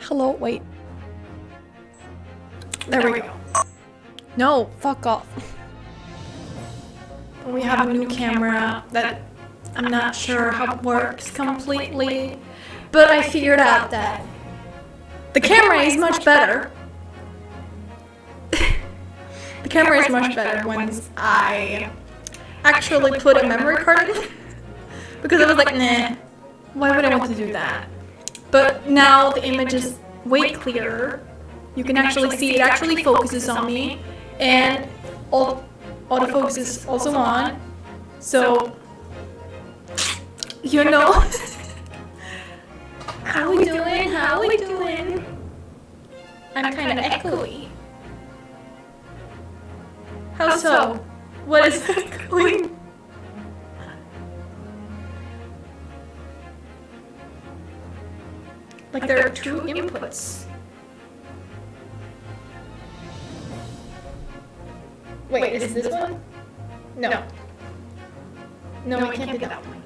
Hello, wait. There we go. No, fuck off. We have a new camera that I'm not sure how it works completely, but I figured out that the camera is much better. The camera is much better when I actually put a memory card in. Because I was like, nah, why would I want to do that? But now the image is way clearer. You can actually see it actually focuses on me, and autofocus is also on. So, you know, how we doing? How we doing? I'm kind of echoey. How so? What is echoing? Like there are two inputs. Wait, is this one? No. No, it can't be that one.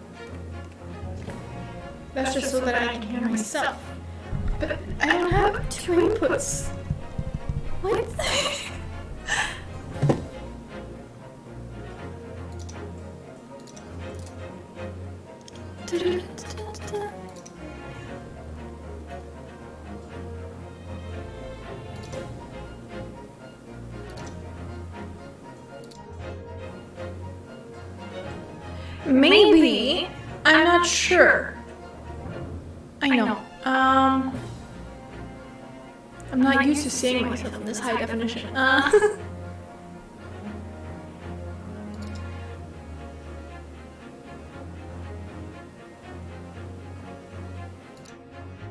That's just so that I can hear myself. But I don't have two inputs. What? Maybe. I'm not sure. I know. I'm not used to seeing myself in this high definition.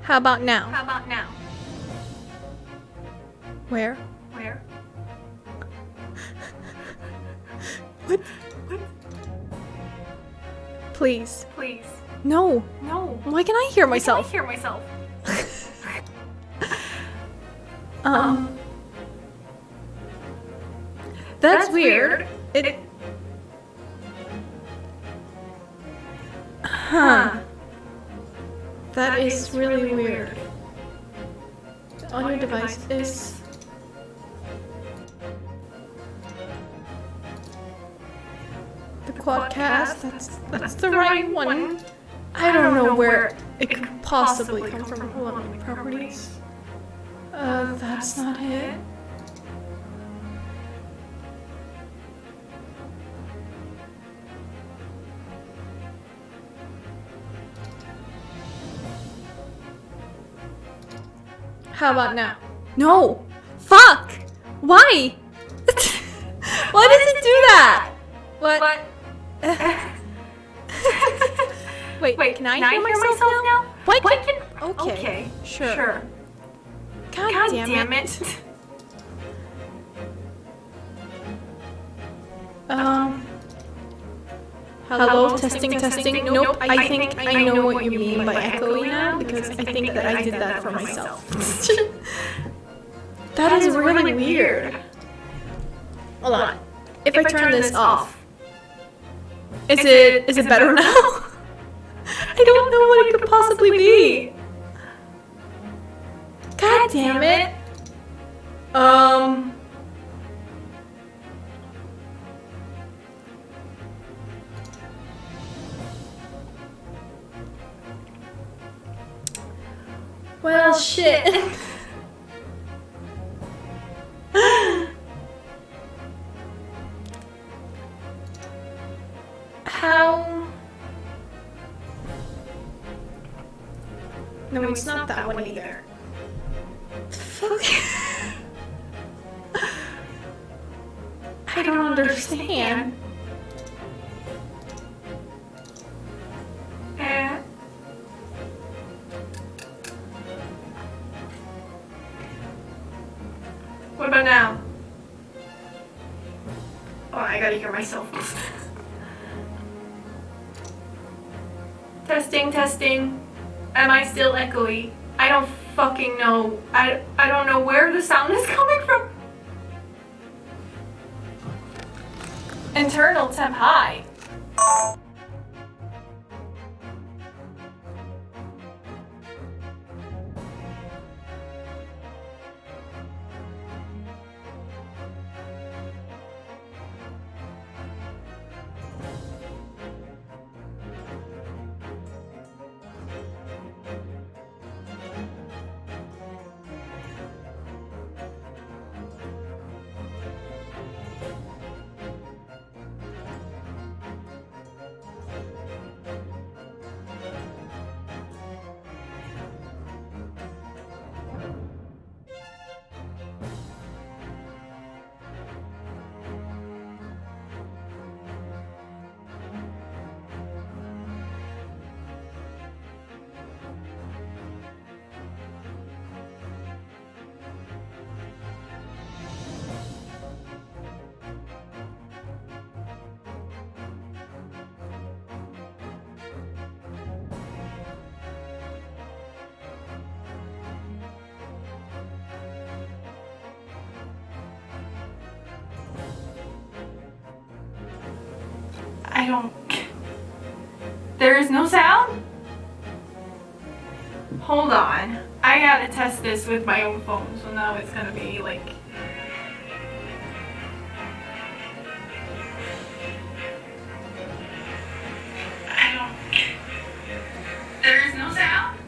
How about now? How about now? Where? Where? What? Please. Please. No. No. Why can I hear myself? I hear myself. That's weird. Huh. That is really weird. The audio device is... The quadcast, that's the right one. I don't know where it could possibly come from. Hold on, properties. That's not it. How about now? No! Fuck! Why? Why does it do that? What? Wait, can I hear myself now? Why can... Okay, sure. God damn it. Hello, testing. Nope, I think I know what you mean by echoing now, because I think that I did that for myself. That is really weird. Hold on. If I turn this off, is it better now? I don't know what it could possibly be. God damn it. Well, shit. How? No, it's not that one either. Fuck. I don't understand. What about now? Oh, I gotta hear myself. Testing. Am I still echoey? I don't fucking know. I don't know where the sound is coming from. Internal temp high. don't... There is no sound? Hold on. I gotta test this with my own phone, so now it's gonna be like... I don't... There is no sound?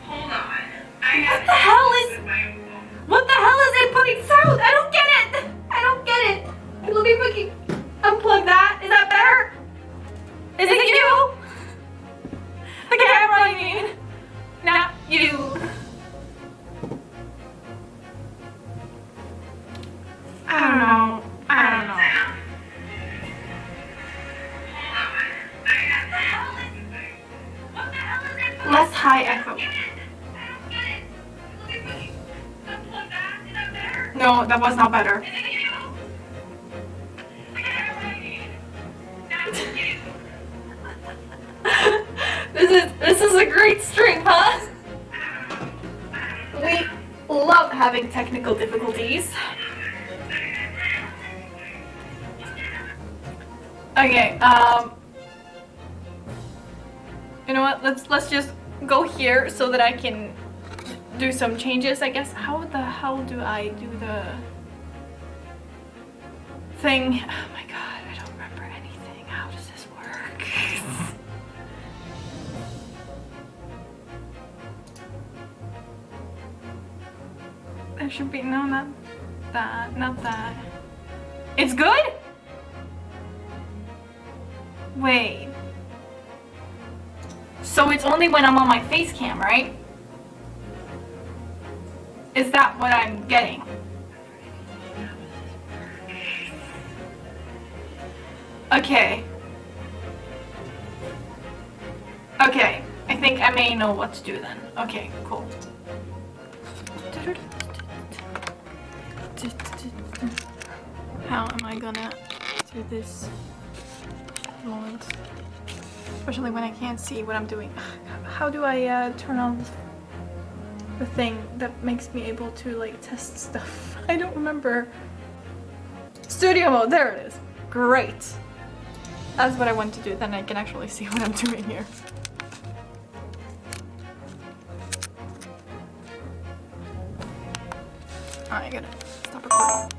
Hold on. What the hell is... What the hell is inputting sound? I don't get it! I don't get it! Let me fucking unplug that. Is that better? Is it you? The camera, I mean. Not you. I don't know. I don't know. What the hell is it? Less high echo. No, that was not better. This is a great string, huh? We love having technical difficulties. Okay, you know what? Let's just go here so that I can do some changes, I guess. How the hell do I do the thing? Oh my god, I don't remember anything. How does this work? There should be, no, not that, not that. It's good? Wait. So it's only when I'm on my face cam, right? Is that what I'm getting? Okay. Okay, I think I may know what to do then. Okay, cool. How am I gonna do this moment? Especially when I can't see what I'm doing. How do I turn on the thing that makes me able to like test stuff? I don't remember. Studio mode, there it is. Great. That's what I want to do, then I can actually see what I'm doing here. Alright, I gotta stop recording.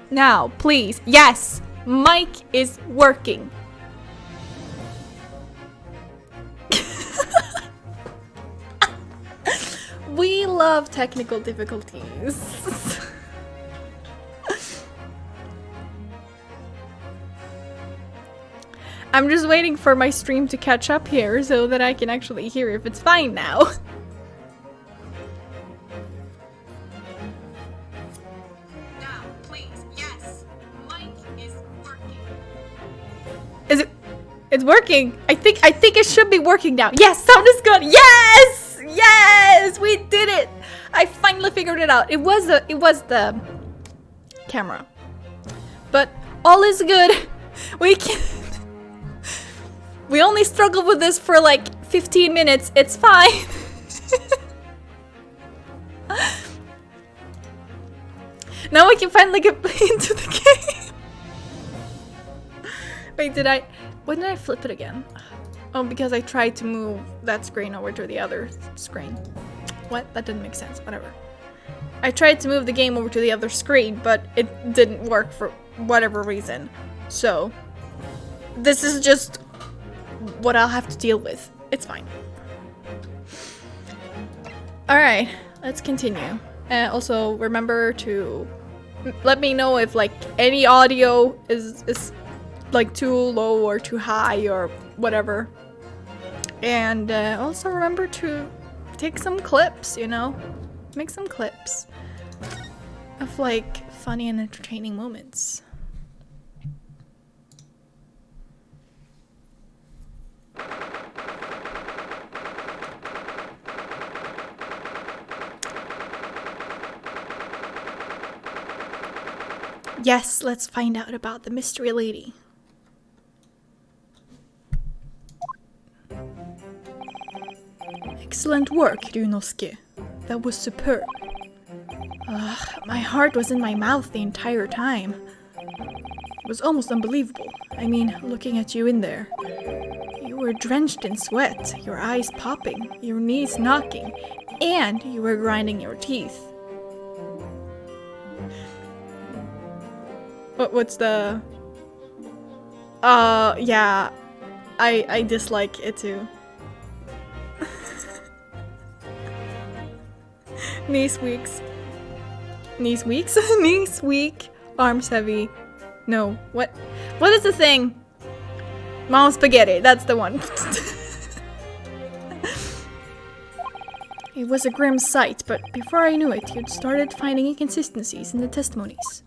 Now, please. Yes! Mic is working. We love technical difficulties. I'm just waiting for my stream to catch up here so that I can actually hear if it's fine now. Now, please, yes. Mic is working. Is it? It's working. I think it should be working now. Yes, sound is good. Yes! Yes! figured it out. It was the camera. But all is good. We only struggled with this for like 15 minutes. It's fine. Now we can finally get into the game. Wait, when did I flip it again? Oh, because I tried to move that screen over to the other screen. What? That didn't make sense. Whatever. I tried to move the game over to the other screen, but it didn't work for whatever reason. So, this is just what I'll have to deal with. It's fine. Alright, let's continue. Also, remember to let me know if like any audio is like too low or too high or whatever. And also remember to take some clips, you know? Make some clips of like funny and entertaining moments. Yes, let's find out about the mystery lady. Excellent work, Ryunosuke. That was superb. My heart was in my mouth the entire time. It was almost unbelievable. I mean, looking at you in there. You were drenched in sweat, your eyes popping, your knees knocking, and you were grinding your teeth. What's the... yeah. I dislike it too. Knees weaks. Knees weaks? Knees weak. Arms heavy. No. What is the thing? Mom spaghetti. That's the one. It was a grim sight, but before I knew it, you'd started finding inconsistencies in the testimonies.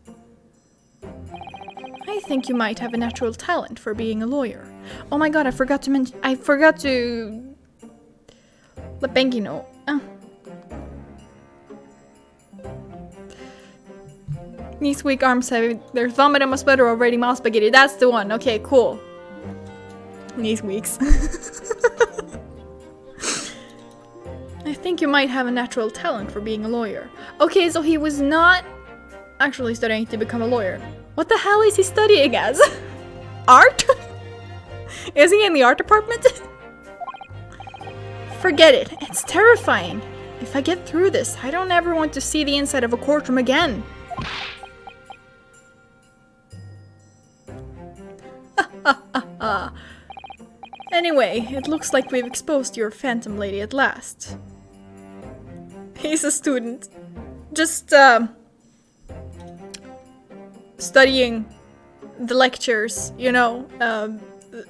I think you might have a natural talent for being a lawyer. Oh my god, I forgot to let Benki know. Knees weak, arms heavy. There's vomit on my sweater already. Mom spaghetti. That's the one. Okay, cool. Knees weaks. I think you might have a natural talent for being a lawyer. Okay, so he was not actually studying to become a lawyer. What the hell is he studying as? Art? Is he in the art department? Forget it. It's terrifying. If I get through this, I don't ever want to see the inside of a courtroom again. Anyway, it looks like we've exposed your phantom lady at last. He's a student. Just, studying the lectures, you know,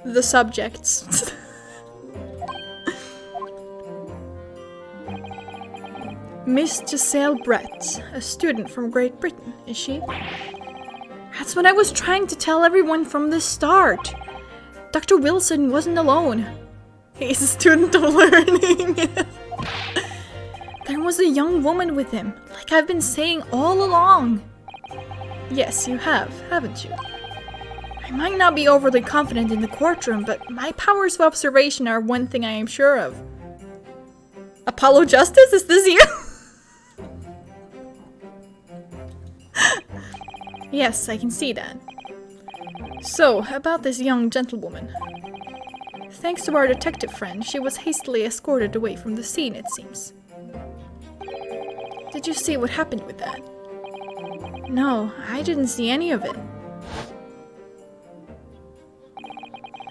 the subjects. Miss Giselle Brett, a student from Great Britain, is she? That's what I was trying to tell everyone from the start. Dr. Wilson wasn't alone. He's a student of learning. There was a young woman with him, like I've been saying all along. Yes, you have, haven't you? I might not be overly confident in the courtroom, but my powers of observation are one thing I am sure of. Apollo Justice, is this you? Yes, I can see that. So, about this young gentlewoman. Thanks to our detective friend, she was hastily escorted away from the scene, it seems. Did you see what happened with that? No, I didn't see any of it.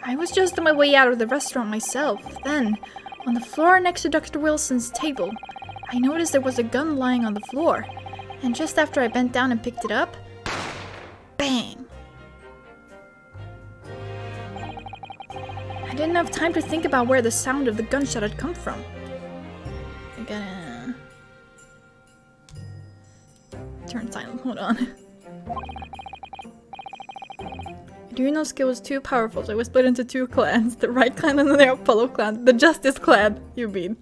I was just on my way out of the restaurant myself. Then, on the floor next to Dr. Wilson's table, I noticed there was a gun lying on the floor. And just after I bent down and picked it up, bang! I didn't have time to think about where the sound of the gunshot had come from. I gotta... turn silent, hold on. Ryunosuke was too powerful, so I was split into two clans. The right clan and the Apollo clan. The Justice clan, you mean.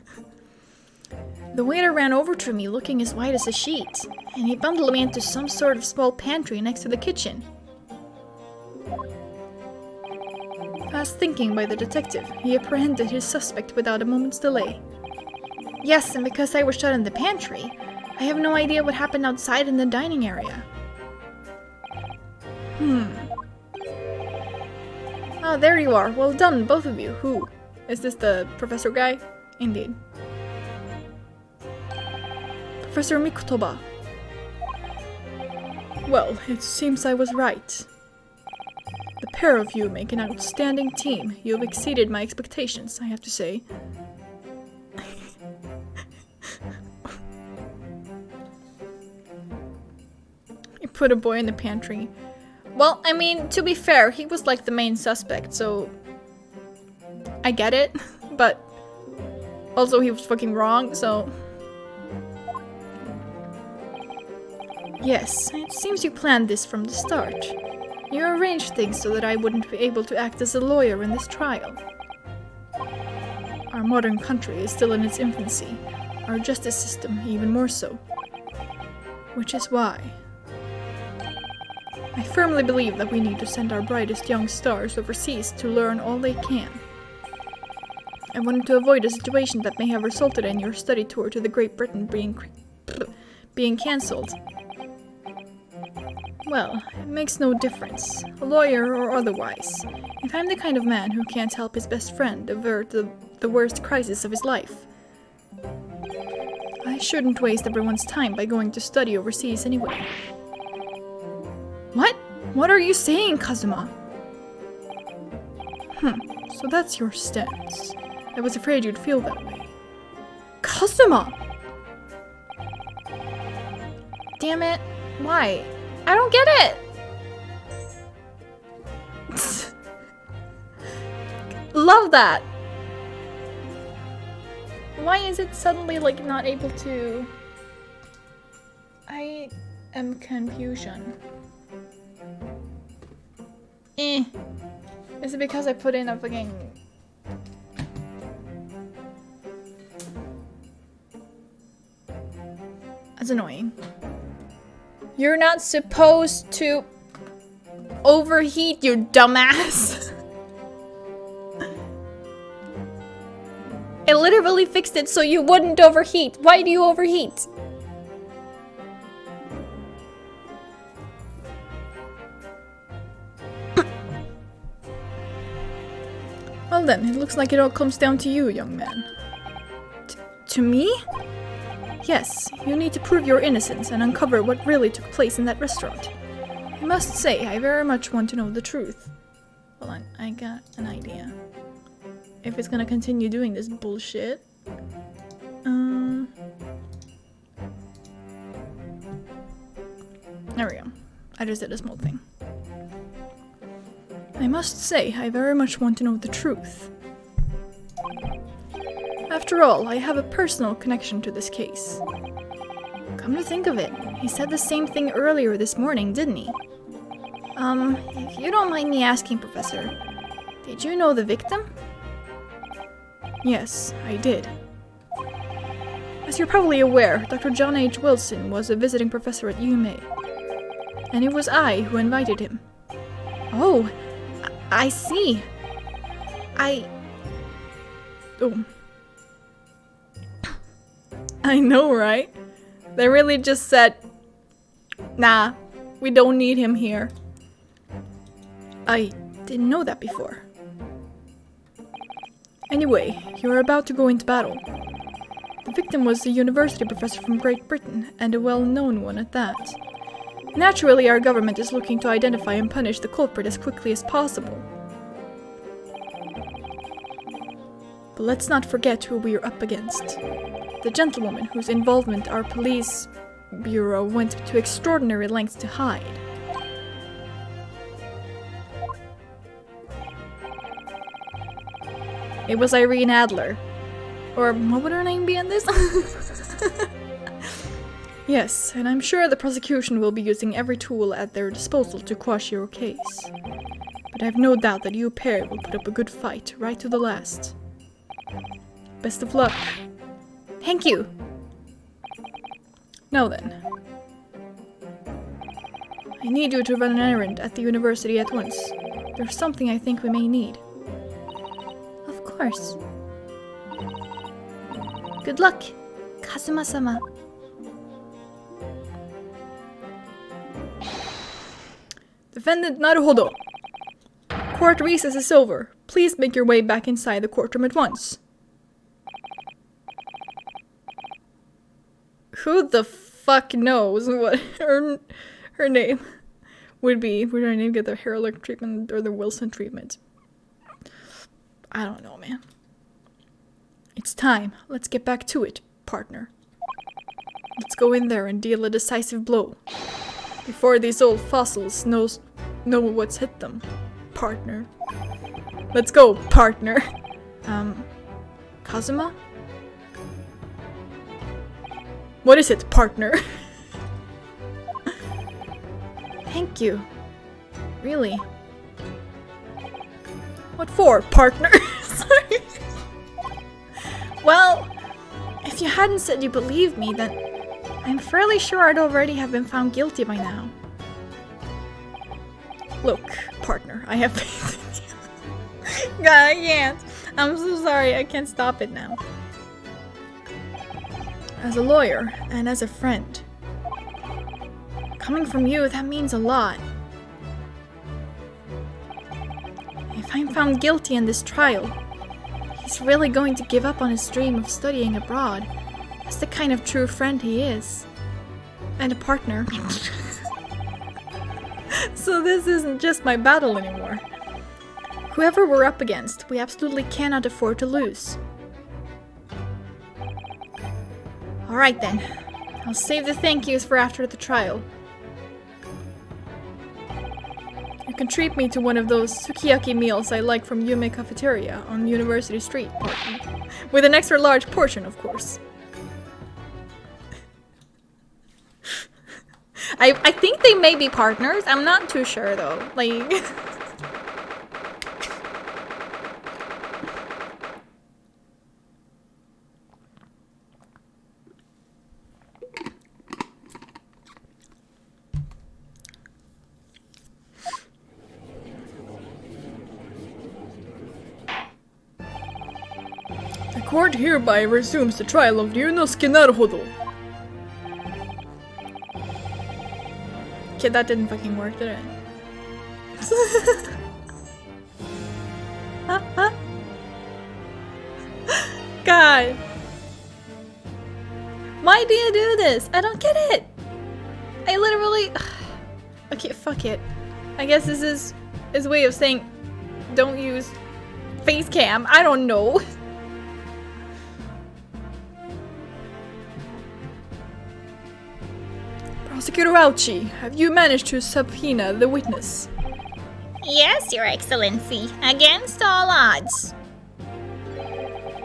The waiter ran over to me looking as white as a sheet, and he bundled me into some sort of small pantry next to the kitchen. Fast thinking by the detective, he apprehended his suspect without a moment's delay. Yes, and because I was shut in the pantry, I have no idea what happened outside in the dining area. Ah, there you are. Well done, both of you. Who? Is this the professor guy? Indeed. Professor Mikotoba. Well, it seems I was right. The pair of you make an outstanding team. You have exceeded my expectations, I have to say. You put a boy in the pantry. Well, I mean, to be fair, he was like the main suspect, so I get it, but also he was fucking wrong, so... Yes, it seems you planned this from the start. You arranged things so that I wouldn't be able to act as a lawyer in this trial. Our modern country is still in its infancy, our justice system even more so. Which is why I firmly believe that we need to send our brightest young stars overseas to learn all they can. I wanted to avoid a situation that may have resulted in your study tour to the Great Britain being cancelled. Well, it makes no difference, a lawyer or otherwise. If I'm the kind of man who can't help his best friend avert the worst crisis of his life, I shouldn't waste everyone's time by going to study overseas anyway. What? What are you saying, Kazuma? So that's your stance. I was afraid you'd feel that way. Kazuma! Damn it. Why? I don't get it! Love that! Why is it suddenly, like, not able to... I am confusion. Is it because I put in a fucking... That's annoying. You're not supposed to overheat, you dumbass. I literally fixed it so you wouldn't overheat. Why do you overheat? Well then, it looks like it all comes down to you, young man. To me? Yes, you need to prove your innocence and uncover what really took place in that restaurant. I must say, I very much want to know the truth. Hold on, I got an idea. If it's gonna continue doing this bullshit. There we go. I just did a small thing. I must say, I very much want to know the truth. After all, I have a personal connection to this case. Come to think of it, he said the same thing earlier this morning, didn't he? If you don't mind me asking, Professor, did you know the victim? Yes, I did. As you're probably aware, Dr. John H. Wilson was a visiting professor at UMA. And it was I who invited him. Oh, I see. Oh. I know, right? They really just said, nah, we don't need him here. I didn't know that before. Anyway, you're about to go into battle. The victim was a university professor from Great Britain, and a well-known one at that. Naturally, our government is looking to identify and punish the culprit as quickly as possible. But let's not forget who we're up against. The gentlewoman whose involvement our police bureau went to extraordinary lengths to hide. It was Irene Adler. Or what would her name be in this? Yes, and I'm sure the prosecution will be using every tool at their disposal to quash your case. But I have no doubt that you pair will put up a good fight right to the last. Best of luck. Thank you. Now then. I need you to run an errand at the university at once. There's something I think we may need. Of course. Good luck, Kazuma-sama. Defendant Naruhodo. Court recess is over. Please make your way back inside the courtroom at once. Who the fuck knows what her name would be? Would her name get the Herlick treatment or the Wilson treatment? I don't know, man. It's time. Let's get back to it, partner. Let's go in there and deal a decisive blow. Before these old fossils know what's hit them, partner. Let's go, partner. Kazuma? What is it, partner? Thank you. Really? What for, partner? Sorry. Well, if you hadn't said you believed me, then I'm fairly sure I'd already have been found guilty by now. Look, partner, I have faith in you. God, I can't. I'm so sorry, I can't stop it now. As a lawyer, and as a friend. Coming from you, that means a lot. If I'm found guilty in this trial, he's really going to give up on his dream of studying abroad. That's the kind of true friend he is. And a partner. So this isn't just my battle anymore. Whoever we're up against, we absolutely cannot afford to lose. Alright then. I'll save the thank yous for after the trial. You can treat me to one of those sukiyaki meals I like from Yume Cafeteria on University Street, partner. With an extra large portion, of course. I think they may be partners. I'm not too sure though. Like... The court hereby resumes the trial of Ryunosuke Naruhodo. Okay, that didn't fucking work, did it? God. Why do you do this? I don't get it. I literally... Okay, fuck it. I guess this is his way of saying don't use face cam. I don't know. Prosecutor Auchi, have you managed to subpoena the witness? Yes, Your Excellency, against all odds.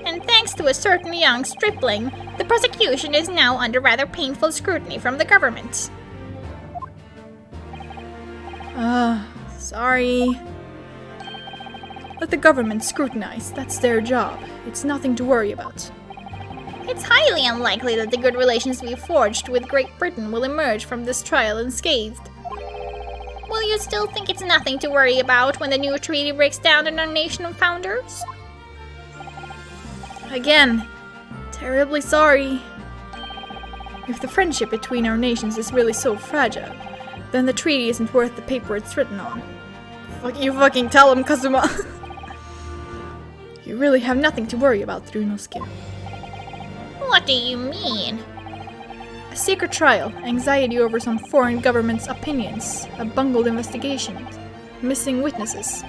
And thanks to a certain young stripling, the prosecution is now under rather painful scrutiny from the government. Sorry. Let the government scrutinize, that's their job. It's nothing to worry about. It's highly unlikely that the good relations we forged with Great Britain will emerge from this trial unscathed. Will you still think it's nothing to worry about when the new treaty breaks down in our nation of founders? Again, terribly sorry. If the friendship between our nations is really so fragile, then the treaty isn't worth the paper it's written on. Fuck you fucking tell him, Kazuma! You really have nothing to worry about, Ryunosuke. What do you mean? A secret trial, anxiety over some foreign government's opinions, a bungled investigation, missing witnesses.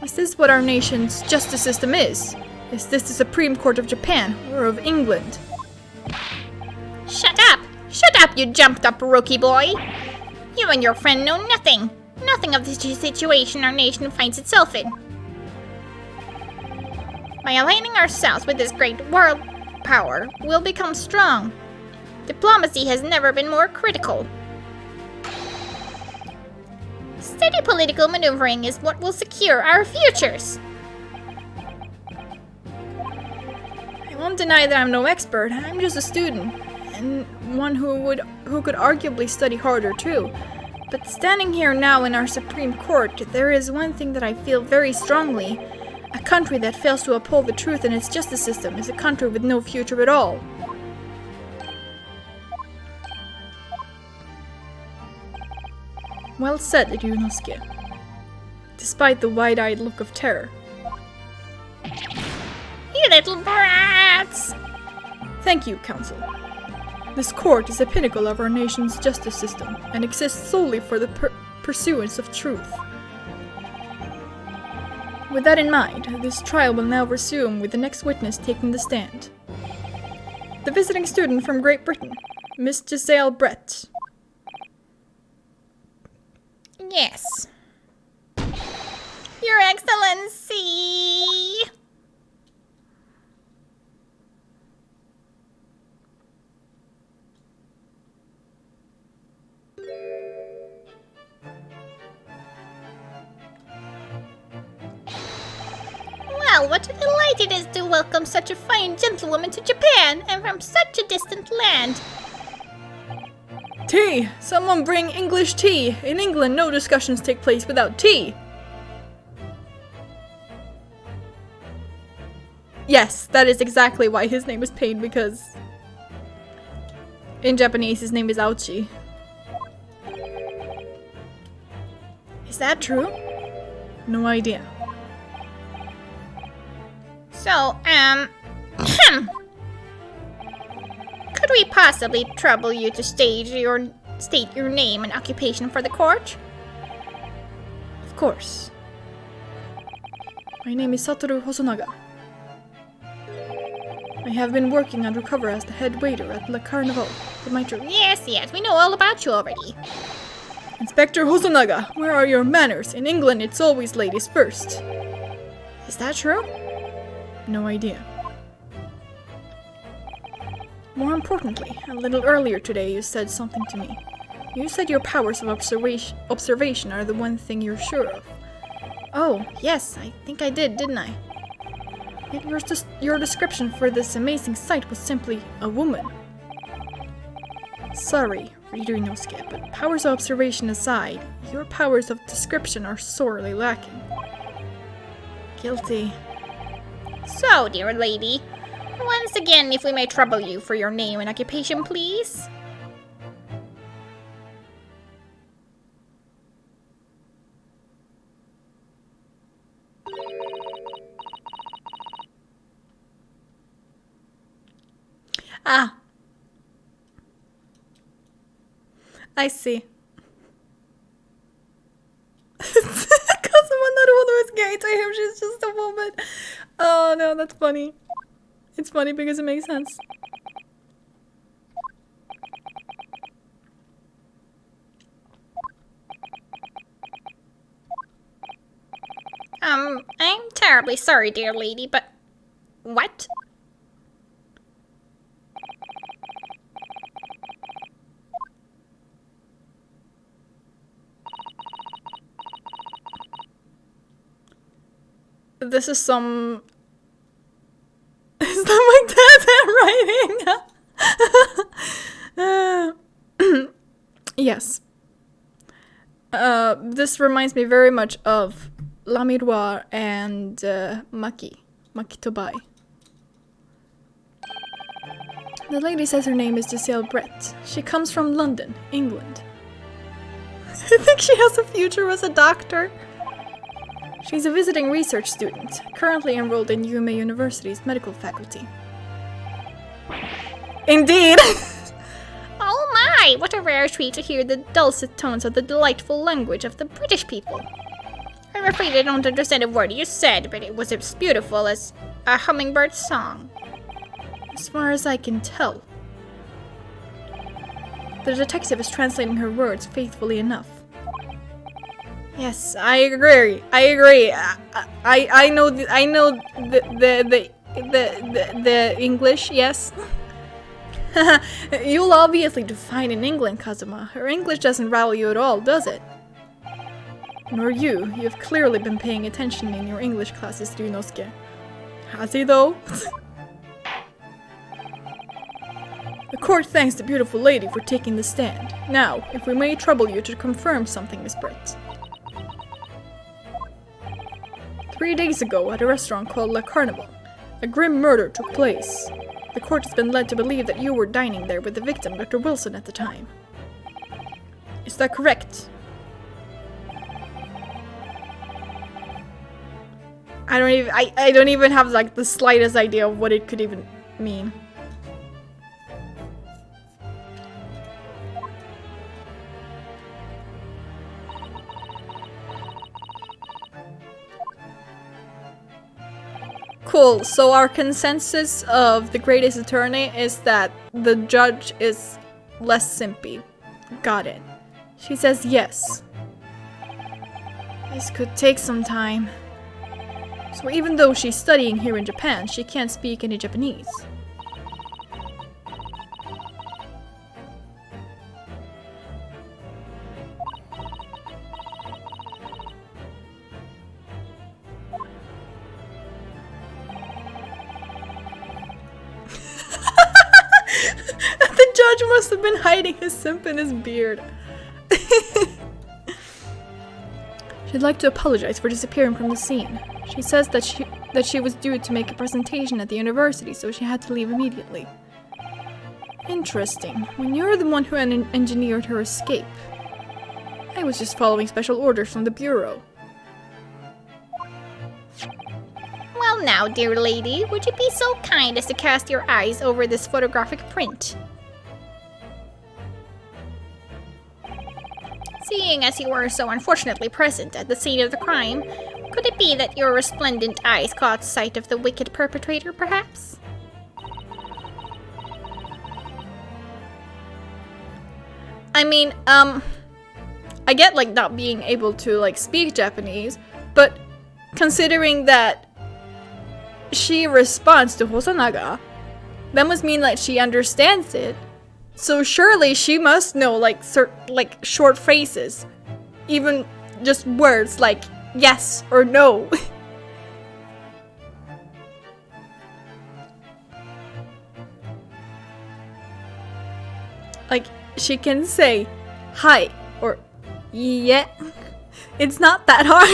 Is this what our nation's justice system is? Is this the Supreme Court of Japan or of England? Shut up! Shut up, you jumped-up rookie boy! You and your friend know nothing. Nothing of the situation our nation finds itself in. By aligning ourselves with this great world power, we'll become strong. Diplomacy has never been more critical. Steady political maneuvering is what will secure our futures. I won't deny that I'm no expert, I'm just a student. And one who could arguably study harder too. But standing here now in our Supreme Court, there is one thing that I feel very strongly. A country that fails to uphold the truth in its justice system is a country with no future at all. Well said, Ryunosuke. Despite the wide-eyed look of terror. You little brats! Thank you, Counsel. This court is the pinnacle of our nation's justice system and exists solely for the pursuance of truth. With that in mind, this trial will now resume with the next witness taking the stand. The visiting student from Great Britain, Miss Giselle Brett. Yes. Your Excellency! Well, what a delight it is to welcome such a fine gentlewoman to Japan, and from such a distant land. Tea! Someone bring English tea! In England, no discussions take place without tea! Yes, that is exactly why his name is Pain, because in Japanese his name is Ouchi. Is that true? No idea. So, could we possibly trouble you to state your name and occupation for the court? Of course. My name is Satoru Hosonaga. I have been working undercover as the head waiter at Le Carnival. Am I true? Yes, we know all about you already. Inspector Hosonaga, where are your manners? In England, it's always ladies first. Is that true? No idea. More importantly, a little earlier today you said something to me. You said your powers of observation are the one thing you're sure of. Oh, yes, I think I did, didn't I? Yet your description for this amazing sight was simply a woman. Sorry, Ryunosuke, but powers of observation aside, your powers of description are sorely lacking. Guilty. So, dear lady, once again, if we may trouble you for your name and occupation, please. Ah. I see. Kazuma Naruhodo is gay to him, she's just a woman. Oh no, that's funny. It's funny because it makes sense. I'm terribly sorry, dear lady, but... What? This is some... Is that my dad's handwriting? Yes. This reminds me very much of La Miroir and Maki Tobai. The lady says her name is Giselle Brett. She comes from London, England. I think she has a future as a doctor. She's a visiting research student, currently enrolled in UMA University's medical faculty. Indeed! Oh my, what a rare treat to hear the dulcet tones of the delightful language of the British people. I'm afraid I don't understand a word you said, but it was as beautiful as a hummingbird's song. As far as I can tell. The detective is translating her words faithfully enough. Yes, I agree. I know the English. Yes. You'll obviously do fine in England, Kazuma. Her English doesn't rattle you at all, does it? Nor you. You have clearly been paying attention in your English classes, Ryunosuke. Has he though? The court thanks the beautiful lady for taking the stand. Now, if we may trouble you to confirm something, Miss Britt. 3 days ago, at a restaurant called Le Carnival, a grim murder took place. The court has been led to believe that you were dining there with the victim, Dr. Wilson, at the time. Is that correct? I don't even have like the slightest idea of what it could even mean. Cool, so our consensus of the greatest attorney is that the judge is less simpy. Got it. She says yes. This could take some time. So even though she's studying here in Japan, she can't speak any Japanese. The judge must have been hiding his simp in his beard. She'd like to apologize for disappearing from the scene. She says that she was due to make a presentation at the university, so she had to leave immediately. Interesting. When you're the one who engineered her escape. I was just following special orders from the bureau. Well now, dear lady, would you be so kind as to cast your eyes over this photographic print? Seeing as you were so unfortunately present at the scene of the crime, could it be that your resplendent eyes caught sight of the wicked perpetrator, perhaps? I mean, I get like not being able to like speak Japanese, but considering that she responds to Hosanaga, that must mean like she understands it. So surely she must know like short phrases, even just words like yes or no. Like she can say hi or yeah. It's not that hard.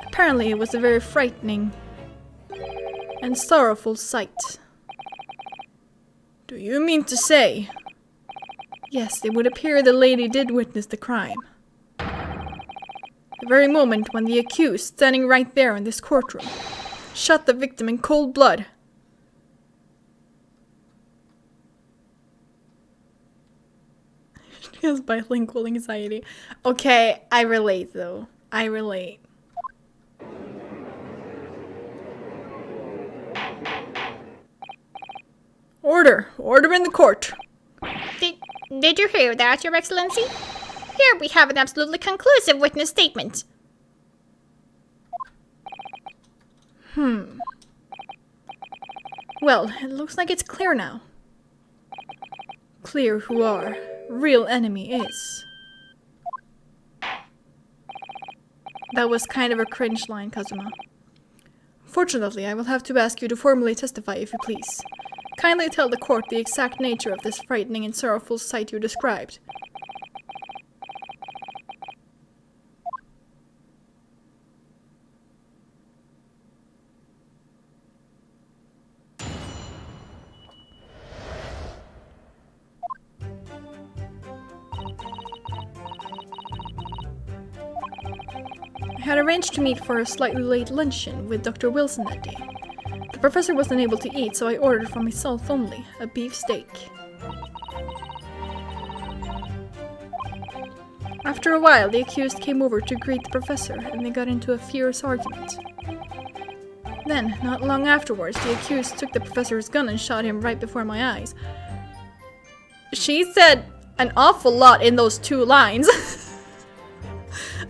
Apparently it was a very frightening and sorrowful sight. Do you mean to say? Yes, it would appear the lady did witness the crime. The very moment when the accused, standing right there in this courtroom, shot the victim in cold blood. She has bilingual anxiety. Okay, I relate though. I relate. Order! Order in the court! Did you hear that, Your Excellency? Here we have an absolutely conclusive witness statement. Well, it looks like it's clear now. Clear who our real enemy is. That was kind of a cringe line, Kazuma. Fortunately, I will have to ask you to formally testify if you please. Kindly tell the court the exact nature of this frightening and sorrowful sight you described. I had arranged to meet for a slightly late luncheon with Dr. Wilson that day. The professor wasn't able to eat, so I ordered for myself only a beef steak. After a while, the accused came over to greet the professor, and they got into a fierce argument. Then, not long afterwards, the accused took the professor's gun and shot him right before my eyes. She said an awful lot in those 2 lines.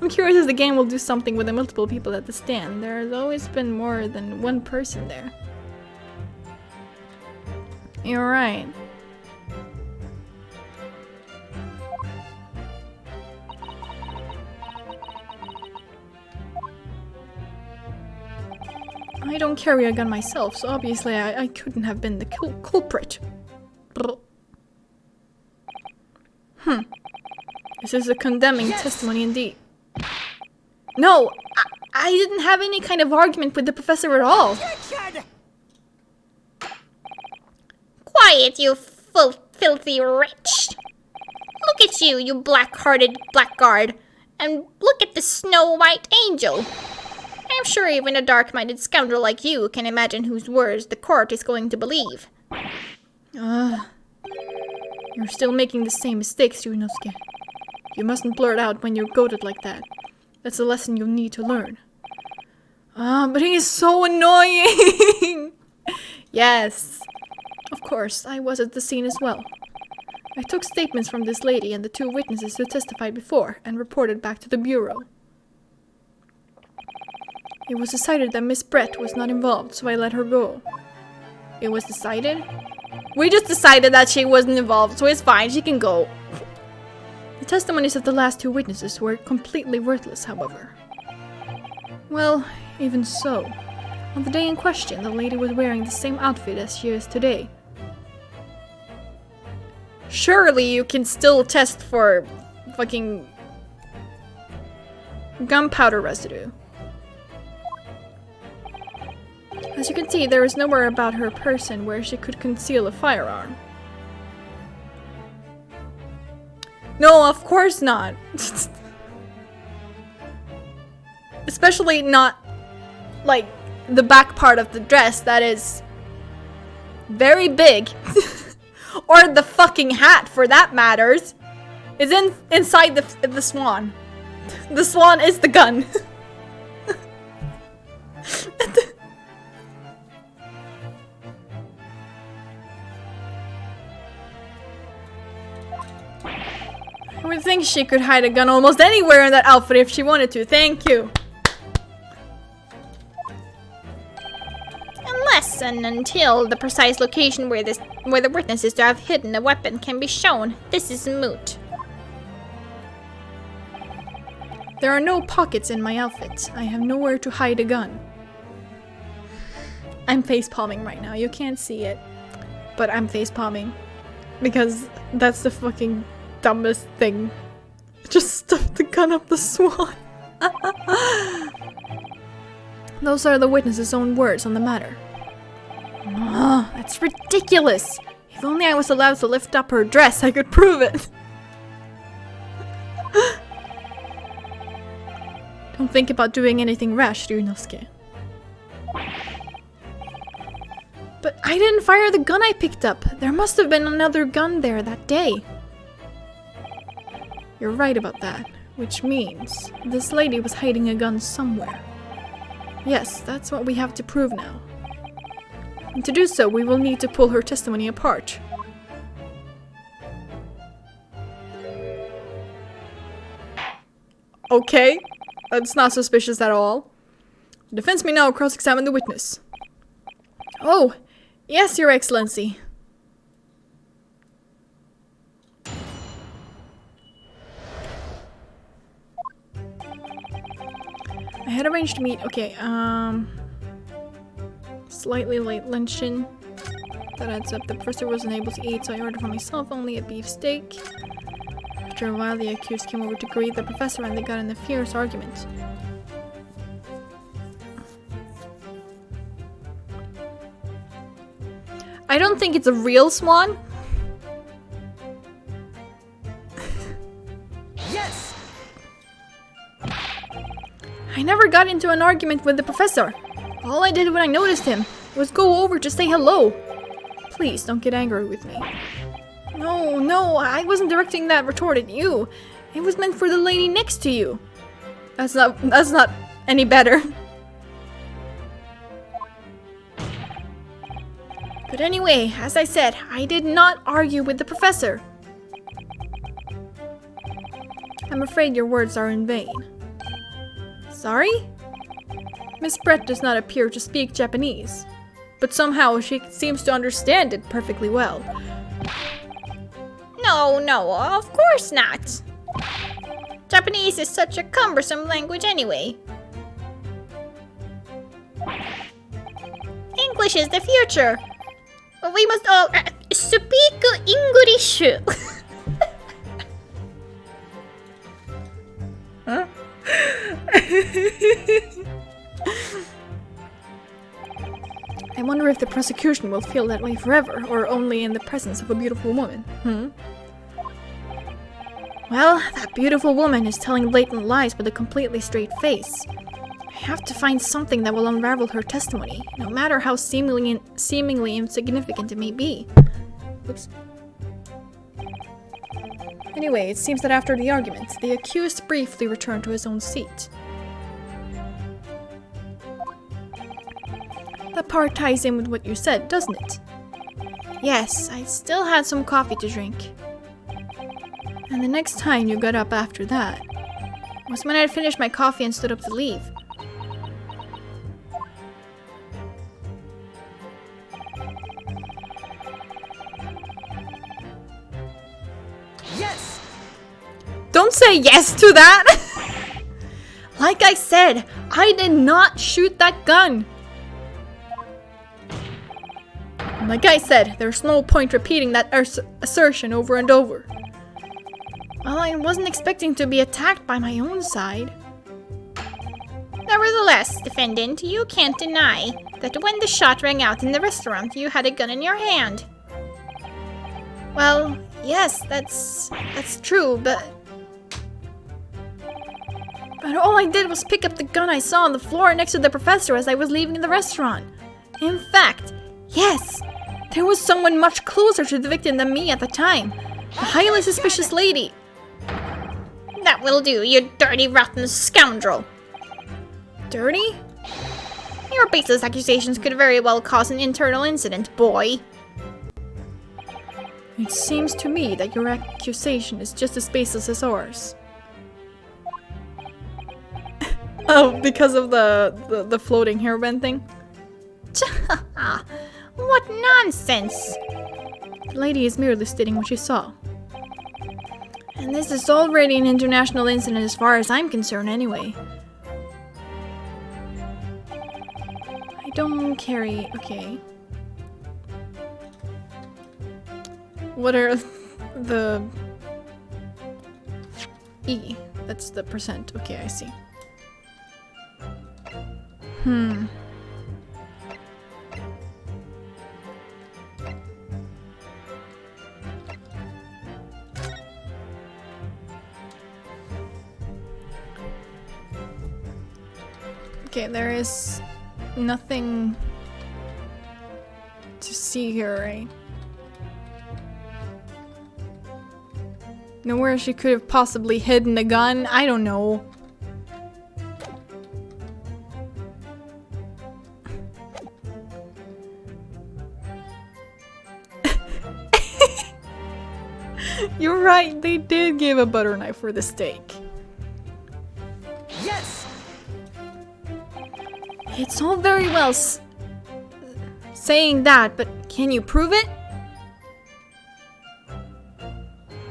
I'm curious if the game will do something with the multiple people at the stand. There's always been more than one person there. You're right. I don't carry a gun myself, so obviously I couldn't have been the culprit. This is a condemning testimony indeed. No, I didn't have any kind of argument with the professor at all. Quiet, you filthy wretch. Look at you, you black-hearted blackguard. And look at the snow-white angel. I'm sure even a dark-minded scoundrel like you can imagine whose words the court is going to believe. You're still making the same mistakes, Ryunosuke. You mustn't blurt out when you're goaded like that. That's a lesson you'll need to learn. But he is so annoying! Yes. Of course, I was at the scene as well. I took statements from this lady and the 2 witnesses who testified before and reported back to the bureau. It was decided that Miss Brett was not involved, so I let her go. It was decided? We just decided that she wasn't involved, so it's fine, she can go. The testimonies of the last 2 witnesses were completely worthless, however. Well, even so. On the day in question, the lady was wearing the same outfit as she is today. Surely you can still test for fucking gunpowder residue. As you can see, there is nowhere about her person where she could conceal a firearm. No, of course not. Especially not like the back part of the dress that is very big. Or the fucking hat, for that matters, is inside the swan. The swan is the gun. I would think she could hide a gun almost anywhere in that outfit if she wanted to. Thank you. Unless and until the precise location where the witness is to have hidden a weapon can be shown, this is moot. There are no pockets in my outfit. I have nowhere to hide a gun. I'm facepalming right now. You can't see it. But I'm facepalming. Because that's the fucking dumbest thing. Just stuff the gun up the swan. Those are the witness's own words on the matter. That's ridiculous. If only I was allowed to lift up her dress, I could prove it. Don't think about doing anything rash, Ryunosuke. But I didn't fire the gun I picked up. There must have been another gun there that day. You're right about that, which means this lady was hiding a gun somewhere. Yes, that's what we have to prove now. And to do so, we will need to pull her testimony apart. Okay, that's not suspicious at all. The defense may now cross-examine the witness. Oh, yes, Your Excellency. I had arranged to meet, slightly late luncheon. That adds up. The professor wasn't able to eat, so I ordered for myself only a beef steak. After a while, the accused came over to greet the professor and they got in a fierce argument. I don't think it's a real swan. Yes! I never got into an argument with the professor. All I did when I noticed him was go over to say hello. Please don't get angry with me. No, I wasn't directing that retort at you. It was meant for the lady next to you. That's not any better. But anyway, as I said, I did not argue with the professor. I'm afraid your words are in vain. Sorry? Miss Brett does not appear to speak Japanese, but somehow she seems to understand it perfectly well. No, of course not. Japanese is such a cumbersome language anyway. English is the future. We must all speak English. Huh? I wonder if the prosecution will feel that way forever, or only in the presence of a beautiful woman. Well, that beautiful woman is telling blatant lies with a completely straight face. I have to find something that will unravel her testimony, no matter how seemingly insignificant it may be. Oops. Anyway, it seems that after the argument, the accused briefly returned to his own seat. That part ties in with what you said, doesn't it? Yes, I still had some coffee to drink. And the next time you got up after that was when I had finished my coffee and stood up to leave. Yes! Don't say yes to that! Like I said, I did not shoot that gun! Like I said, there's no point repeating that assertion over and over. Well, I wasn't expecting to be attacked by my own side. Nevertheless, defendant, you can't deny that when the shot rang out in the restaurant, you had a gun in your hand. Well, yes, that's true, but all I did was pick up the gun I saw on the floor next to the professor as I was leaving the restaurant. In fact, yes, there was someone much closer to the victim than me at the time. The highly suspicious lady. That will do, you dirty, rotten scoundrel. Dirty? Your baseless accusations could very well cause an internal incident, boy. It seems to me that your accusation is just as baseless as ours. Oh, because of the floating hairband thing? What nonsense! The lady is merely stating what she saw. And this is already an international incident as far as I'm concerned anyway. I don't carry... okay. What are the... E. That's the percent. Okay, I see. Okay, there is nothing to see here, right? Nowhere she could have possibly hidden the gun? I don't know. You're right, they did give a butter knife for the steak. Yes! It's all very well saying that, but can you prove it?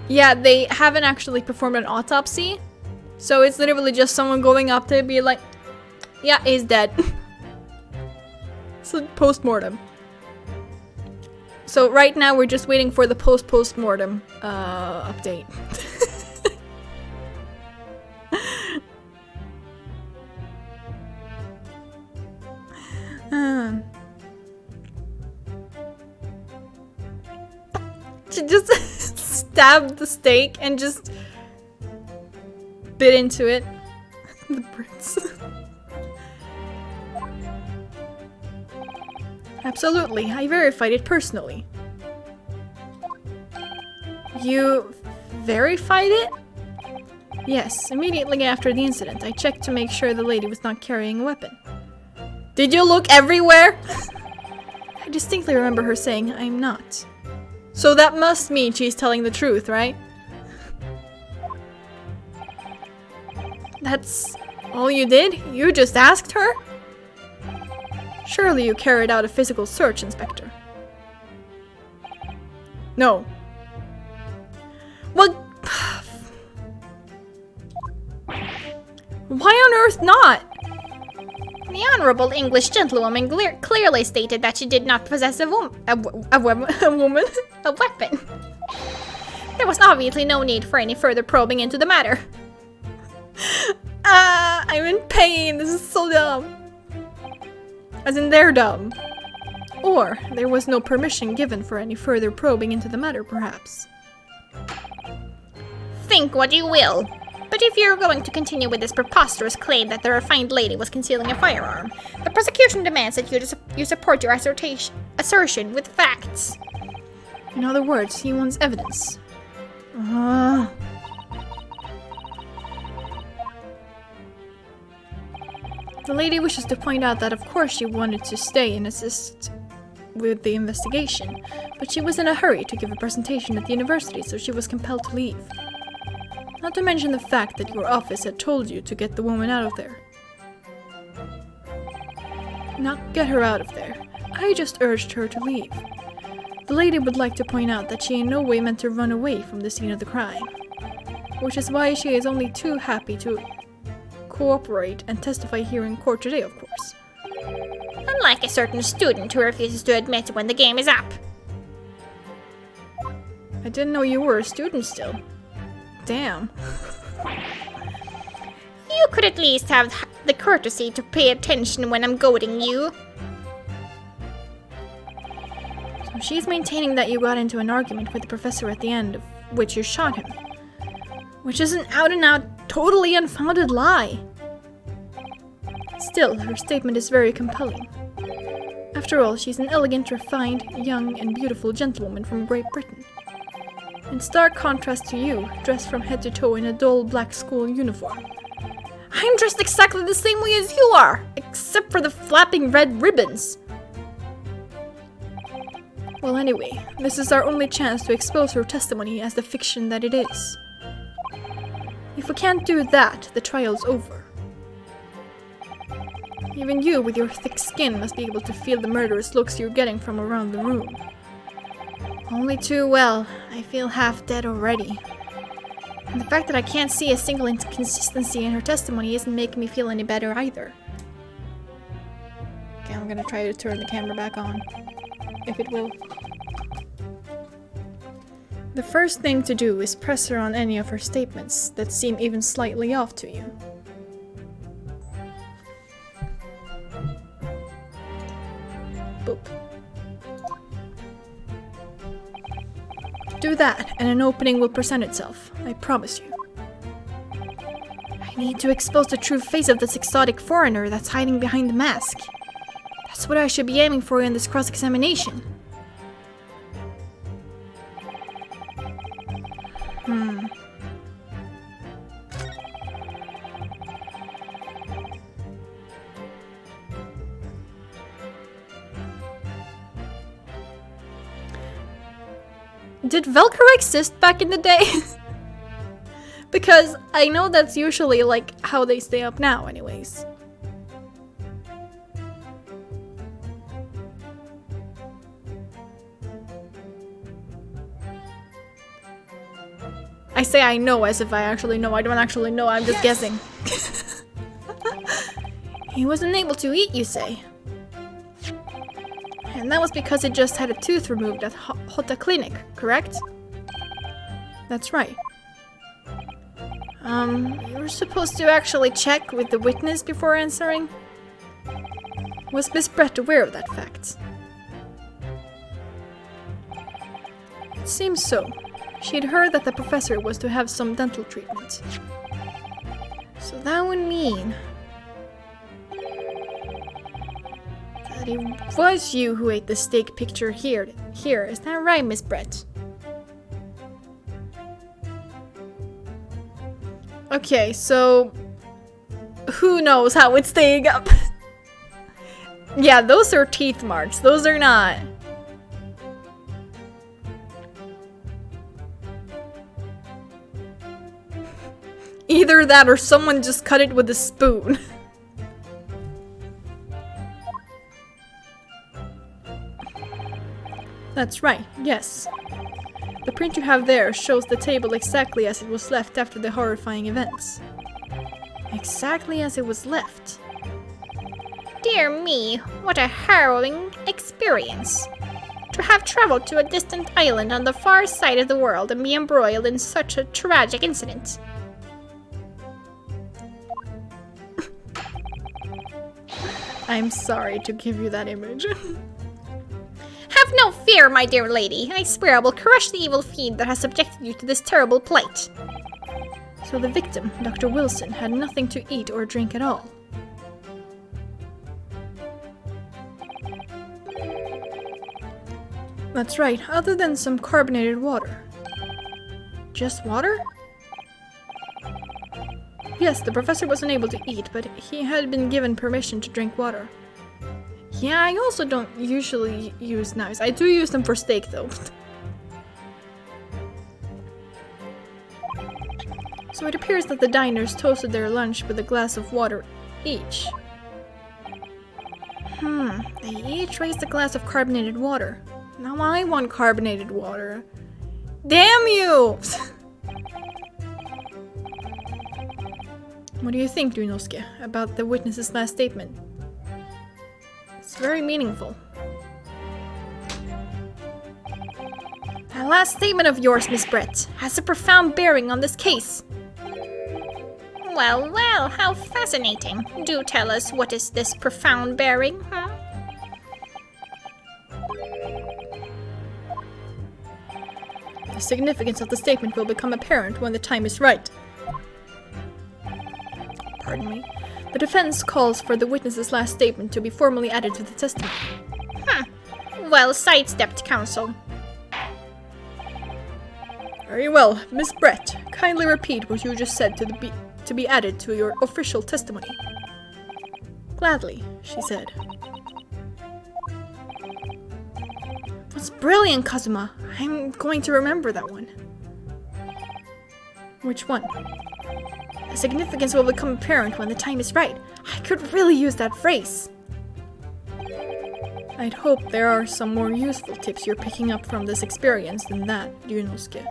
Yeah, they haven't actually performed an autopsy. So it's literally just someone going up to be like, yeah, he's dead. It's a post-mortem. So right now we're just waiting for the post-mortem update. She just stabbed the steak and just bit into it. The Brits. Absolutely, I verified it personally. You verified it? Yes, immediately after the incident, I checked to make sure the lady was not carrying a weapon. Did you look everywhere? I distinctly remember her saying, I'm not. So that must mean she's telling the truth, right? That's all you did? You just asked her? Surely you carried out a physical search, Inspector. No. Well, why on earth not? The honorable English gentlewoman clearly stated that she did not possess a weapon. There was obviously no need for any further probing into the matter. I'm in pain. This is so dumb. As in, they're dumb. Or there was no permission given for any further probing into the matter, perhaps. Think what you will. But if you're going to continue with this preposterous claim that the refined lady was concealing a firearm, the prosecution demands that you support your assertion with facts. In other words, he wants evidence. The lady wishes to point out that of course she wanted to stay and assist with the investigation, but she was in a hurry to give a presentation at the university, so she was compelled to leave. Not to mention the fact that your office had told you to get the woman out of there. Not get her out of there. I just urged her to leave. The lady would like to point out that she in no way meant to run away from the scene of the crime, which is why she is only too happy to cooperate and testify here in court today, of course. Unlike a certain student who refuses to admit when the game is up. I didn't know you were a student still. Damn. You could at least have the courtesy to pay attention when I'm goading you. So she's maintaining that you got into an argument with the professor at the end of which you shot him. Which is an out-and-out, totally unfounded lie. Still, her statement is very compelling. After all, she's an elegant, refined, young, and beautiful gentlewoman from Great Britain. In stark contrast to you, dressed from head to toe in a dull black school uniform. I'm dressed exactly the same way as you are, except for the flapping red ribbons. Well, anyway, this is our only chance to expose her testimony as the fiction that it is. If we can't do that, the trial's over. Even you, with your thick skin, must be able to feel the murderous looks you're getting from around the room. Only too well. I feel half dead already. And the fact that I can't see a single inconsistency in her testimony isn't making me feel any better either. Okay, I'm gonna try to turn the camera back on. If it will. The first thing to do is press her on any of her statements that seem even slightly off to you. Boop. Do that, and an opening will present itself. I promise you. I need to expose the true face of this exotic foreigner that's hiding behind the mask. That's what I should be aiming for in this cross-examination. Did Velcro exist back in the day? Because I know that's usually like how they stay up now anyways. I say I know as if I actually know. I don't actually know, I'm just guessing. He wasn't able to eat, you say? And that was because it just had a tooth removed at Hota Clinic, correct? That's right. You were supposed to actually check with the witness before answering? Was Miss Brett aware of that fact? It seems so. She had heard that the professor was to have some dental treatment. So that would mean that it was you who ate the steak picture here. Is that right, Miss Brett? Okay, so who knows how it's staying up? Yeah, those are teeth marks. Those are not. Either that or someone just cut it with a spoon. That's right, yes. The print you have there shows the table exactly as it was left after the horrifying events. Exactly as it was left. Dear me, what a harrowing experience. To have traveled to a distant island on the far side of the world and be embroiled in such a tragic incident. I'm sorry to give you that image. Have no fear, my dear lady. I swear I will crush the evil fiend that has subjected you to this terrible plight. So the victim, Dr. Wilson, had nothing to eat or drink at all. That's right, other than some carbonated water. Just water? Yes, the professor was unable to eat, but he had been given permission to drink water. Yeah, I also don't usually use knives. I do use them for steak, though. So it appears that the diners toasted their lunch with a glass of water each. They each raised a glass of carbonated water. Now I want carbonated water. Damn you! What do you think, Ryunosuke, about the witness's last statement? It's very meaningful. That last statement of yours, Miss Brett, has a profound bearing on this case. Well, well, how fascinating. Do tell us, what is this profound bearing, huh? The significance of the statement will become apparent when the time is right. Pardon me. The defense calls for the witness's last statement to be formally added to the testimony. Well sidestepped, counsel. Very well. Miss Brett, kindly repeat what you just said to be added to your official testimony. Gladly, she said. That's brilliant, Kazuma. I'm going to remember that one. Which one? The significance will become apparent when the time is right. I could really use that phrase. I'd hope there are some more useful tips you're picking up from this experience than that, Ryunosuke.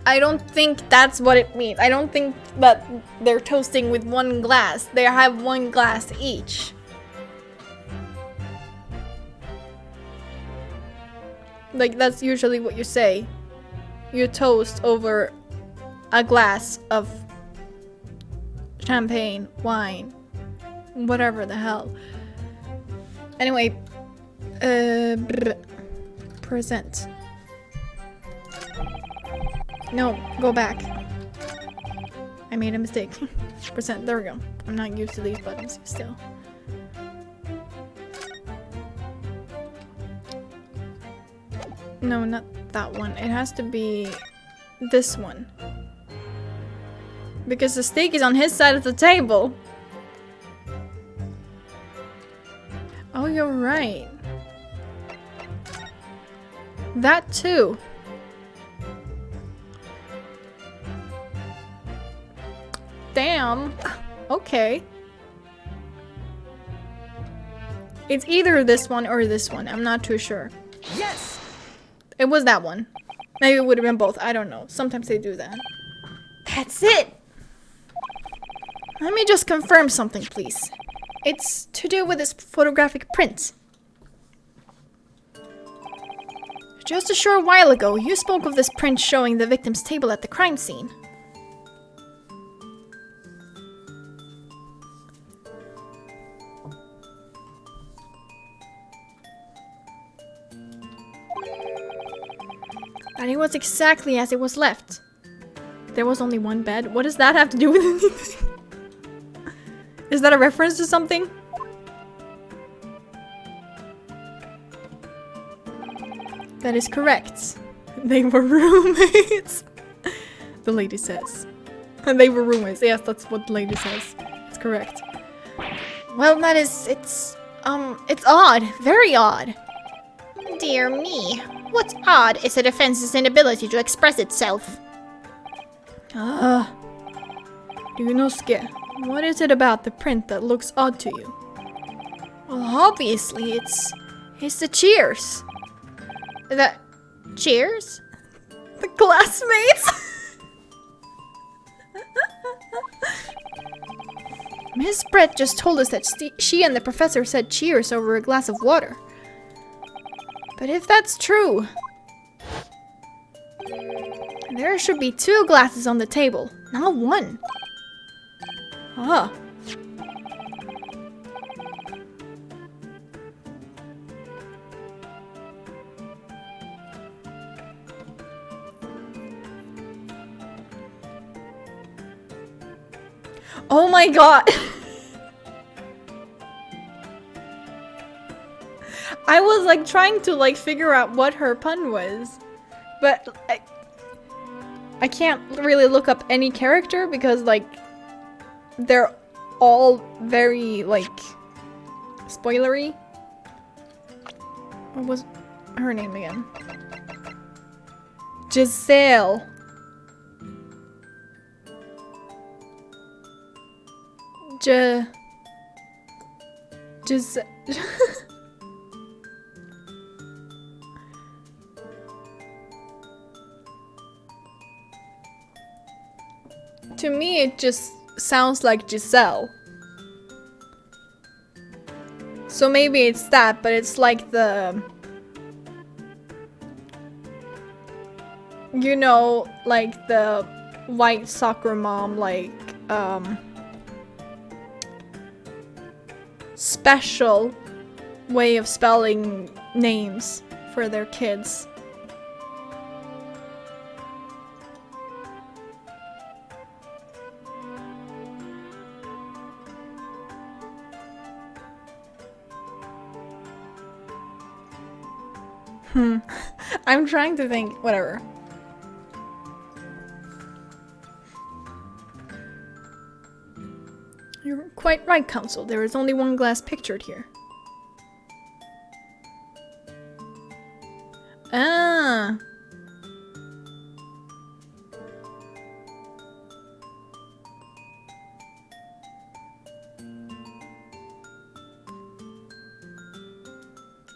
I don't think that's what it means. I don't think that they're toasting with one glass. They have one glass each. Like, that's usually what you say. You toast over a glass of champagne, wine, whatever the hell. Anyway, present. No, go back. I made a mistake. Present, there we go. I'm not used to these buttons still. No, not that one. It has to be this one. Because the steak is on his side of the table. Oh, you're right. That too. Damn. Okay. It's either this one or this one. I'm not too sure. Yes! It was that one. Maybe it would have been both. I don't know. Sometimes they do that. That's it! Let me just confirm something, please. It's to do with this photographic print. Just a short while ago, you spoke of this print showing the victim's table at the crime scene. And it was exactly as it was left. There was only one bed. What does that have to do with anything? Is that a reference to something? That is correct. They were roommates. The lady says. And they were roommates. Yes, that's what the lady says. It's correct. Well, that is... It's odd. Very odd. Dear me. What's odd is the defense's inability to express itself. Ryunosuke, what is it about the print that looks odd to you? Well, obviously, it's the cheers. The cheers? The classmates? Miss Brett just told us that she and the professor said cheers over a glass of water. But if that's true, there should be 2 glasses on the table, not 1. Ah. Oh my god. I was like trying to like figure out what her pun was, but I can't really look up any character because like they're all very like spoilery. What was her name again? Giselle. Giselle. To me, it just sounds like Giselle. So maybe it's that, but it's like the... You know, like the white soccer mom, like, special way of spelling names for their kids. I'm trying to think, whatever. You're quite right, Counsel. There is only 1 glass pictured here. Ah.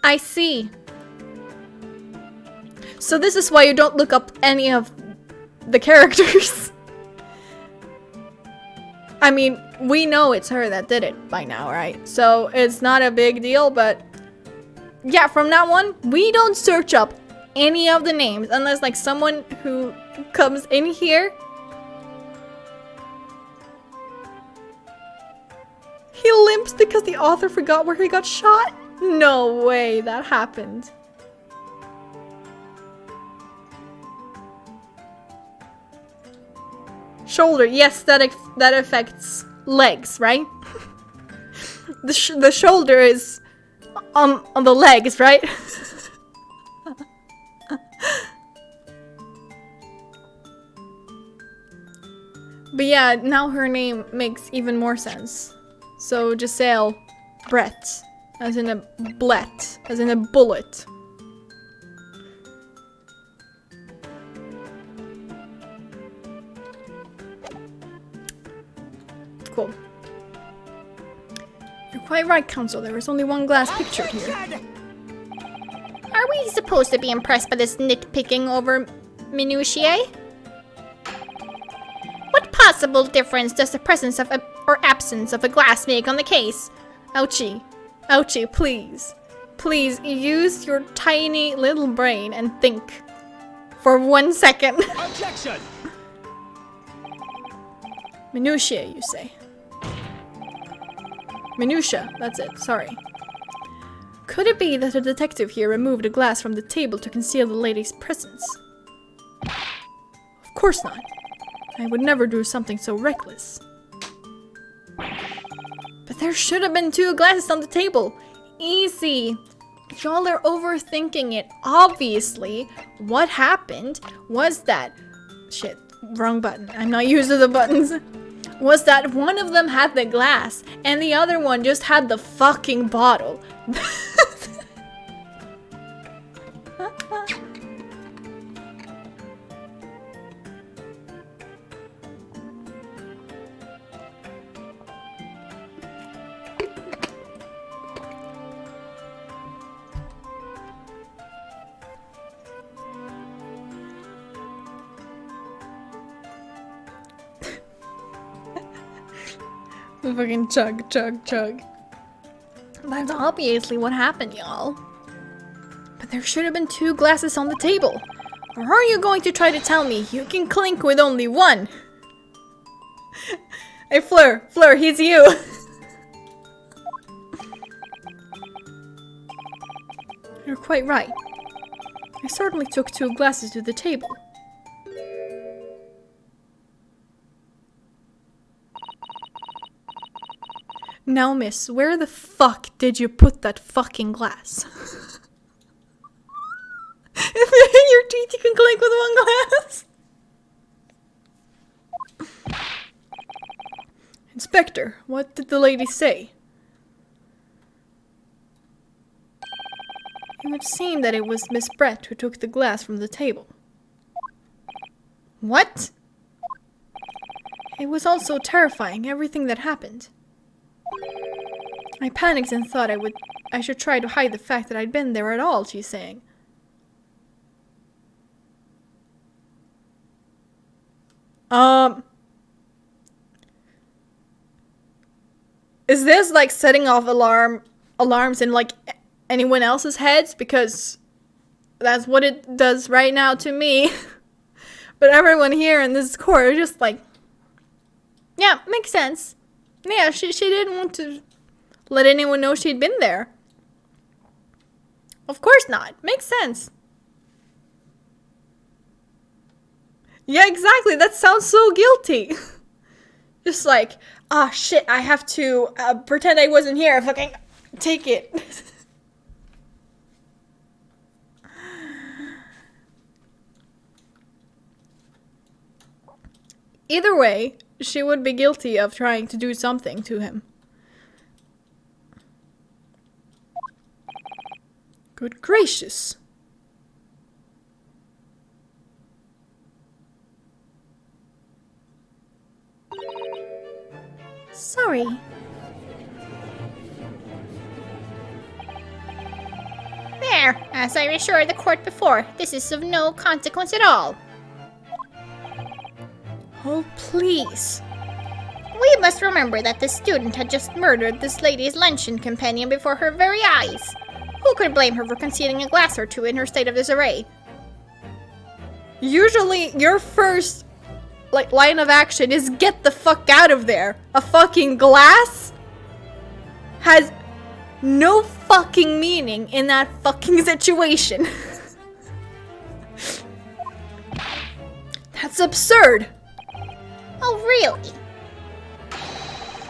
I see. So this is why you don't look up any of the characters. I mean, we know it's her that did it by now, right? So it's not a big deal, but yeah, from now on, we don't search up any of the names unless like someone who comes in here. He limps because the author forgot where he got shot? No way that happened. Shoulder, yes, that affects legs, right? the shoulder is on the legs, right? But yeah, now her name makes even more sense. So Giselle Brett, as in a blet, as in a bullet. Cool. You're quite right, Counsel. There is only 1 glass pictured here. Are we supposed to be impressed by this nitpicking over minutiae? What possible difference does the presence of or absence of a glass make on the case? Ouchie. Ouchie, please. Please use your tiny little brain and think. For 1 second. Objection! Minutiae, you say? Minutia, that's it, sorry. Could it be that a detective here removed a glass from the table to conceal the lady's presence? Of course not. I would never do something so reckless. But there should have been 2 glasses on the table. Easy. Y'all are overthinking it. Obviously, what happened was that... Shit, wrong button. I'm not used to the buttons. Was that one of them had the glass and the other one just had the fucking bottle. Fucking chug, chug, chug. That's obviously what happened, y'all. But there should have been 2 glasses on the table. Or are you going to try to tell me you can clink with only 1? Hey, Fleur, he's you. You're quite right. I certainly took 2 glasses to the table. Now, miss, where the fuck did you put that fucking glass? If they're in your teeth, you can clink with 1 glass. Inspector, what did the lady say? It would seem that it was Miss Brett who took the glass from the table. What? It was also terrifying, everything that happened. I panicked and thought I should try to hide the fact that I'd been there at all, she's saying. Is this like setting off alarms in like anyone else's heads? Because that's what it does right now to me. But everyone here in this court is just like, yeah, makes sense. Yeah, she didn't want to let anyone know she'd been there. Of course not. Makes sense. Yeah, exactly. That sounds so guilty. Just like, ah, shit, I have to pretend I wasn't here. Fucking take it. Either way, she would be guilty of trying to do something to him. Good gracious. Sorry. There, as I assured the court before, this is of no consequence at all. Oh, please. We must remember that this student had just murdered this lady's luncheon companion before her very eyes. Who could blame her for concealing a glass or 2 in her state of disarray? Usually, your first, line of action is get the fuck out of there. A fucking glass has no fucking meaning in that fucking situation. That's absurd. Oh, really?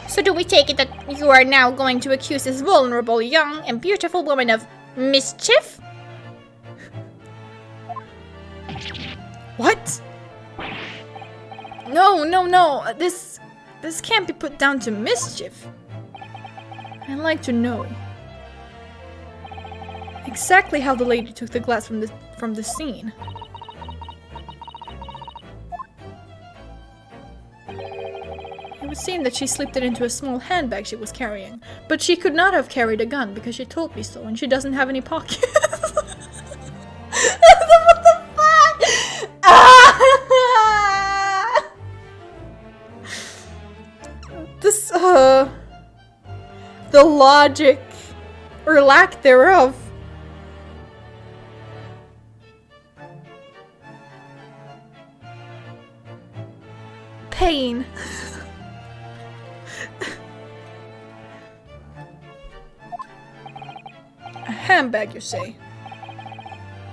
So do we take it that you are now going to accuse this vulnerable, young, and beautiful woman of mischief? What? No. This can't be put down to mischief. I'd like to know exactly how the lady took the glass from the scene. It would seem that she slipped it into a small handbag she was carrying, but she could not have carried a gun because she told me so, and she doesn't have any pockets. What the fuck? This, the logic, or lack thereof. Pain. A handbag, you say?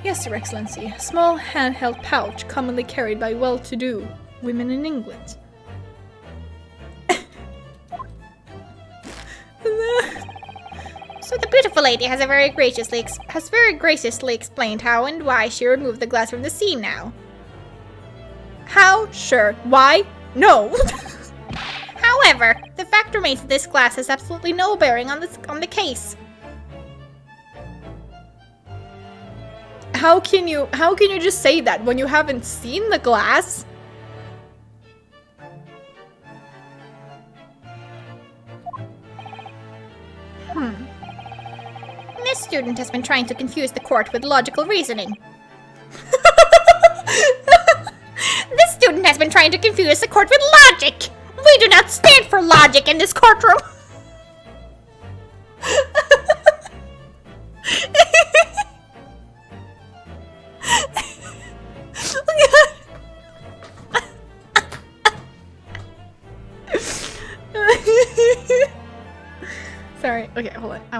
Yes, Your Excellency. A small handheld pouch commonly carried by well-to-do women in England. So the beautiful lady has very graciously explained how and why she removed the glass from the scene now. How? Sure. Why? No. However, the fact remains that this glass has absolutely no bearing on the case. How can you just say that when you haven't seen the glass? This student has been trying to confuse the court with logical reasoning. This student has been trying to confuse the court with logic! We do not stand for logic in this courtroom. Sorry. Okay, hold on. I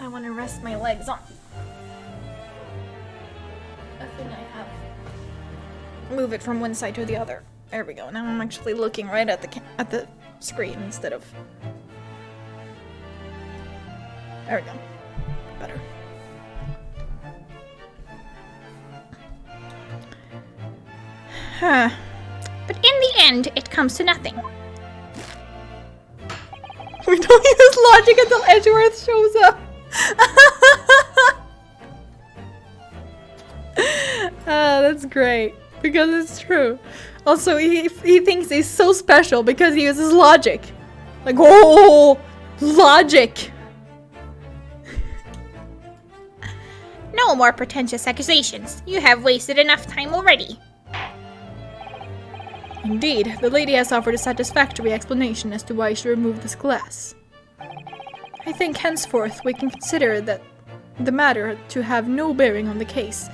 want to rest my legs on. I think I have. Move it from one side to the other. There we go. Now I'm actually looking right at the screen instead of. There we go. Better. Huh. But in the end, it comes to nothing. We don't use logic until Edgeworth shows up. That's great. Because it's true. Also, he thinks he's so special because he uses logic. Like, oh, logic. No more pretentious accusations. You have wasted enough time already. Indeed, the lady has offered a satisfactory explanation as to why she removed this glass. I think henceforth we can consider that the matter to have no bearing on the case.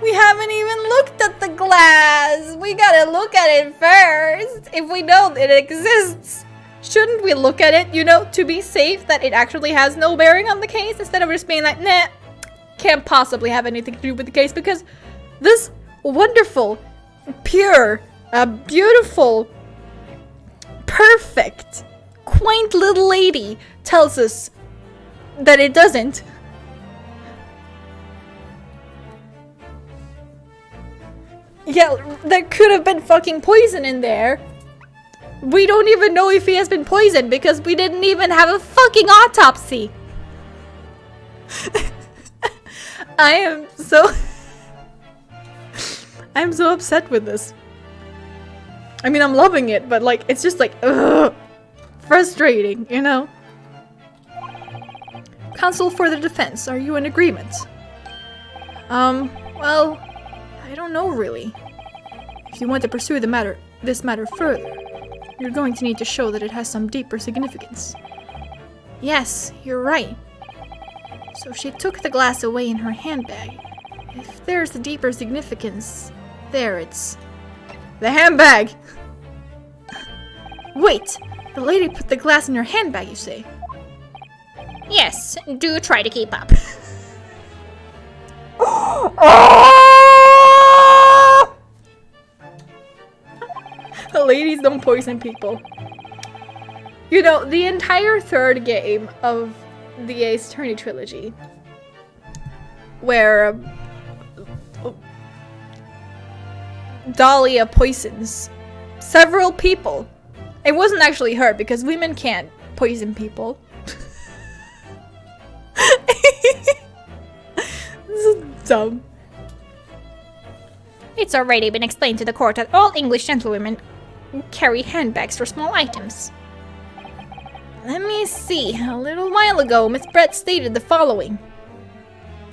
We haven't even looked at the glass! We gotta look at it first! If we know that it exists! Shouldn't we look at it, you know, to be safe that it actually has no bearing on the case, instead of just being like, nah, can't possibly have anything to do with the case, because this wonderful, pure, beautiful, perfect, quaint little lady tells us that it doesn't. Yeah, there could have been fucking poison in there. We don't even know if he has been poisoned because we didn't even have a fucking autopsy. I'm so upset with this. I mean, I'm loving it, but like, it's just like, ugh, frustrating, you know? Counsel for the defense, are you in agreement? Well, I don't know really. If you want to pursue this matter further, you're going to need to show that it has some deeper significance. Yes, you're right. So she took the glass away in her handbag. If there's a deeper significance, there it's... the handbag! Wait! The lady put the glass in her handbag, you say? Yes, do try to keep up. Ladies don't poison people. You know, the entire third game of the Ace Attorney trilogy, where Dahlia poisons several people. It wasn't actually her, because women can't poison people. This is dumb. It's already been explained to the court that all English gentlewomen carry handbags for small items. Let me see. A little while ago, Miss Brett stated the following.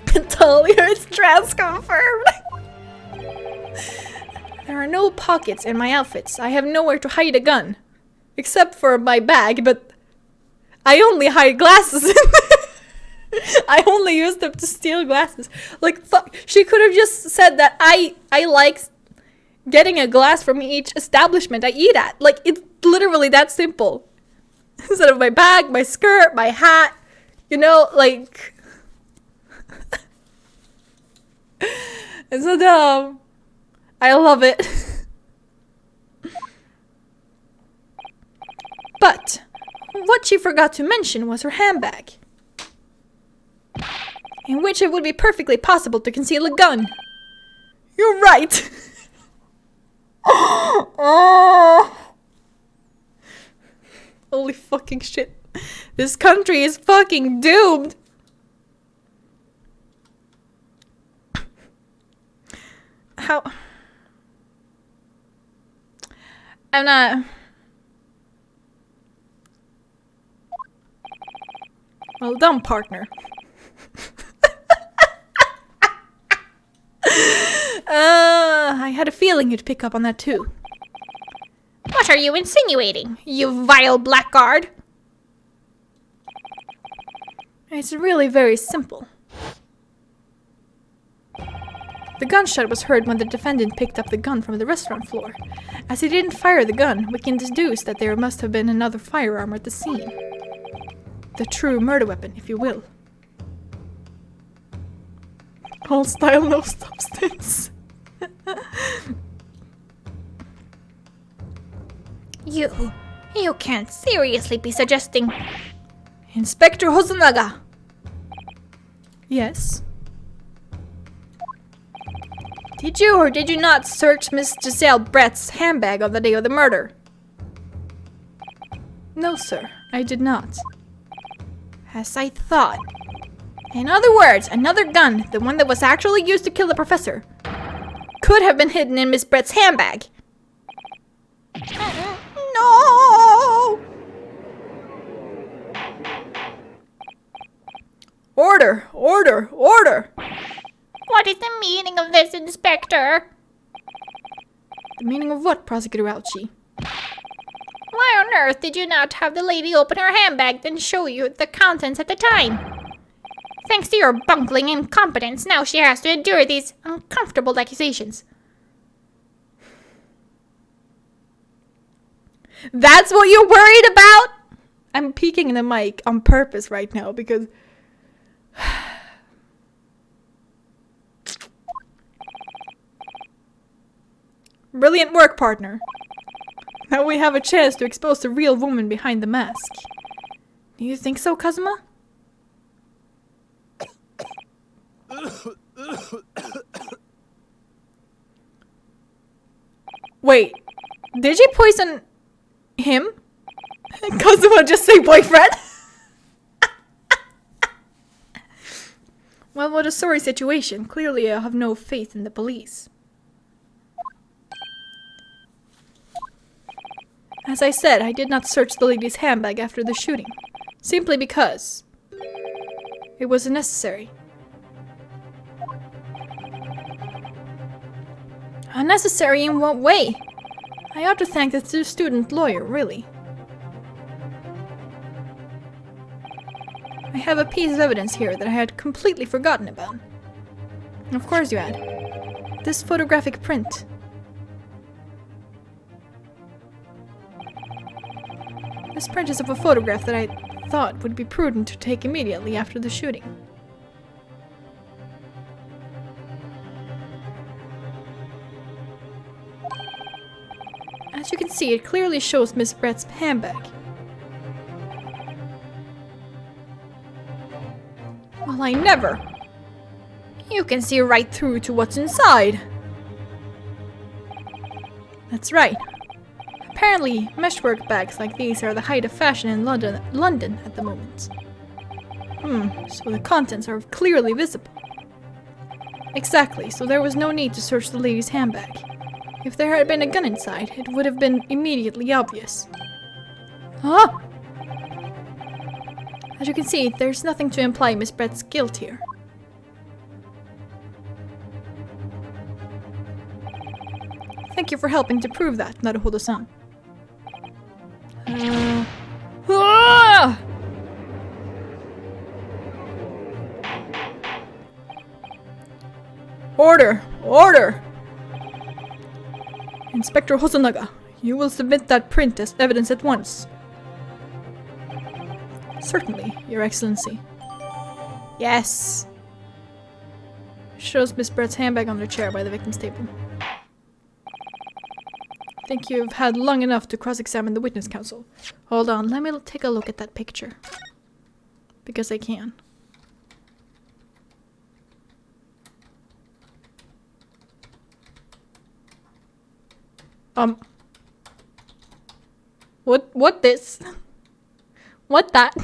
Talia, it's trans confirmed. There are no pockets in my outfits. I have nowhere to hide a gun. Except for my bag, but I only hide glasses in there. I only use them to steal glasses. Like, fuck. She could have just said that I like getting a glass from each establishment I eat at. Like, it's literally that simple. Instead of my bag, my skirt, my hat, you know, like... It's so dumb. I love it. But, what she forgot to mention was her handbag, in which it would be perfectly possible to conceal a gun. You're right. Oh. Holy fucking shit. This country is fucking doomed. How? I'm not... Well done, partner. I had a feeling you'd pick up on that too. What are you insinuating, you vile blackguard? It's really very simple. The gunshot was heard when the defendant picked up the gun from the restaurant floor. As he didn't fire the gun, we can deduce that there must have been another firearm at the scene. The true murder weapon, if you will. All style, no substance. You can't seriously be suggesting... Inspector Hosonaga! Yes? Did you or did you not search Miss Giselle Brett's handbag on the day of the murder? No, sir, I did not. As I thought. In other words, another gun, the one that was actually used to kill the professor, could have been hidden in Miss Brett's handbag. No! Order! Order! Order! What is the meaning of this, Inspector? The meaning of what, Prosecutor Ouchie? Why on earth did you not have the lady open her handbag and show you the contents at the time? Thanks to your bungling incompetence, now she has to endure these uncomfortable accusations. That's what you're worried about? I'm peeking in the mic on purpose right now because... Brilliant work, partner. Now we have a chance to expose the real woman behind the mask. Do you think so, Kazuma? Wait, did you poison him? Kazuma just say boyfriend? Well, what a sorry situation. Clearly I have no faith in the police. As I said, I did not search the lady's handbag after the shooting. Simply because it wasn't necessary. Unnecessary in what way? I ought to thank the student lawyer, really. I have a piece of evidence here that I had completely forgotten about. Of course you had. This photographic print. This print is of a photograph that I thought would be prudent to take immediately after the shooting. As you can see, it clearly shows Miss Brett's handbag. Well, I never! You can see right through to what's inside. That's right. Apparently, meshwork bags like these are the height of fashion in London at the moment. So the contents are clearly visible. Exactly, so there was no need to search the lady's handbag. If there had been a gun inside, it would have been immediately obvious. Ah! As you can see, there's nothing to imply Miss Brett's guilt here. Thank you for helping to prove that, Naruhodo-san. Ah! Order! Order! Inspector Hosonaga, you will submit that print as evidence at once. Certainly, Your Excellency. Yes. Shows Miss Brett's handbag on the chair by the victim's table. I think you've had long enough to cross-examine the witness counsel. Hold on, let me take a look at that picture. Because I can. What this? What that?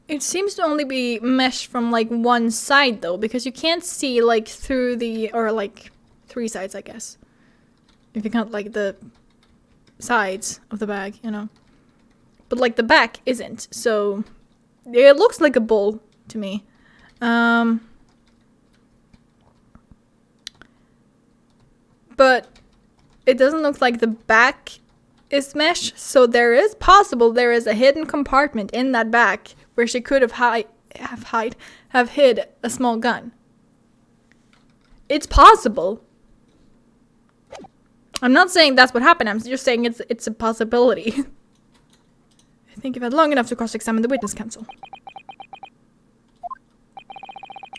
It seems to only be mesh from like one side though, because you can't see like through the, or like three sides I guess. If you count like the sides of the bag, you know. But like the back isn't, so it looks like a bowl to me. But it doesn't look like the back is mesh, so there is a hidden compartment in that back where she could have hid a small gun. It's possible. I'm not saying that's what happened. I'm just saying it's a possibility. I think you've had long enough to cross-examine the witness counsel.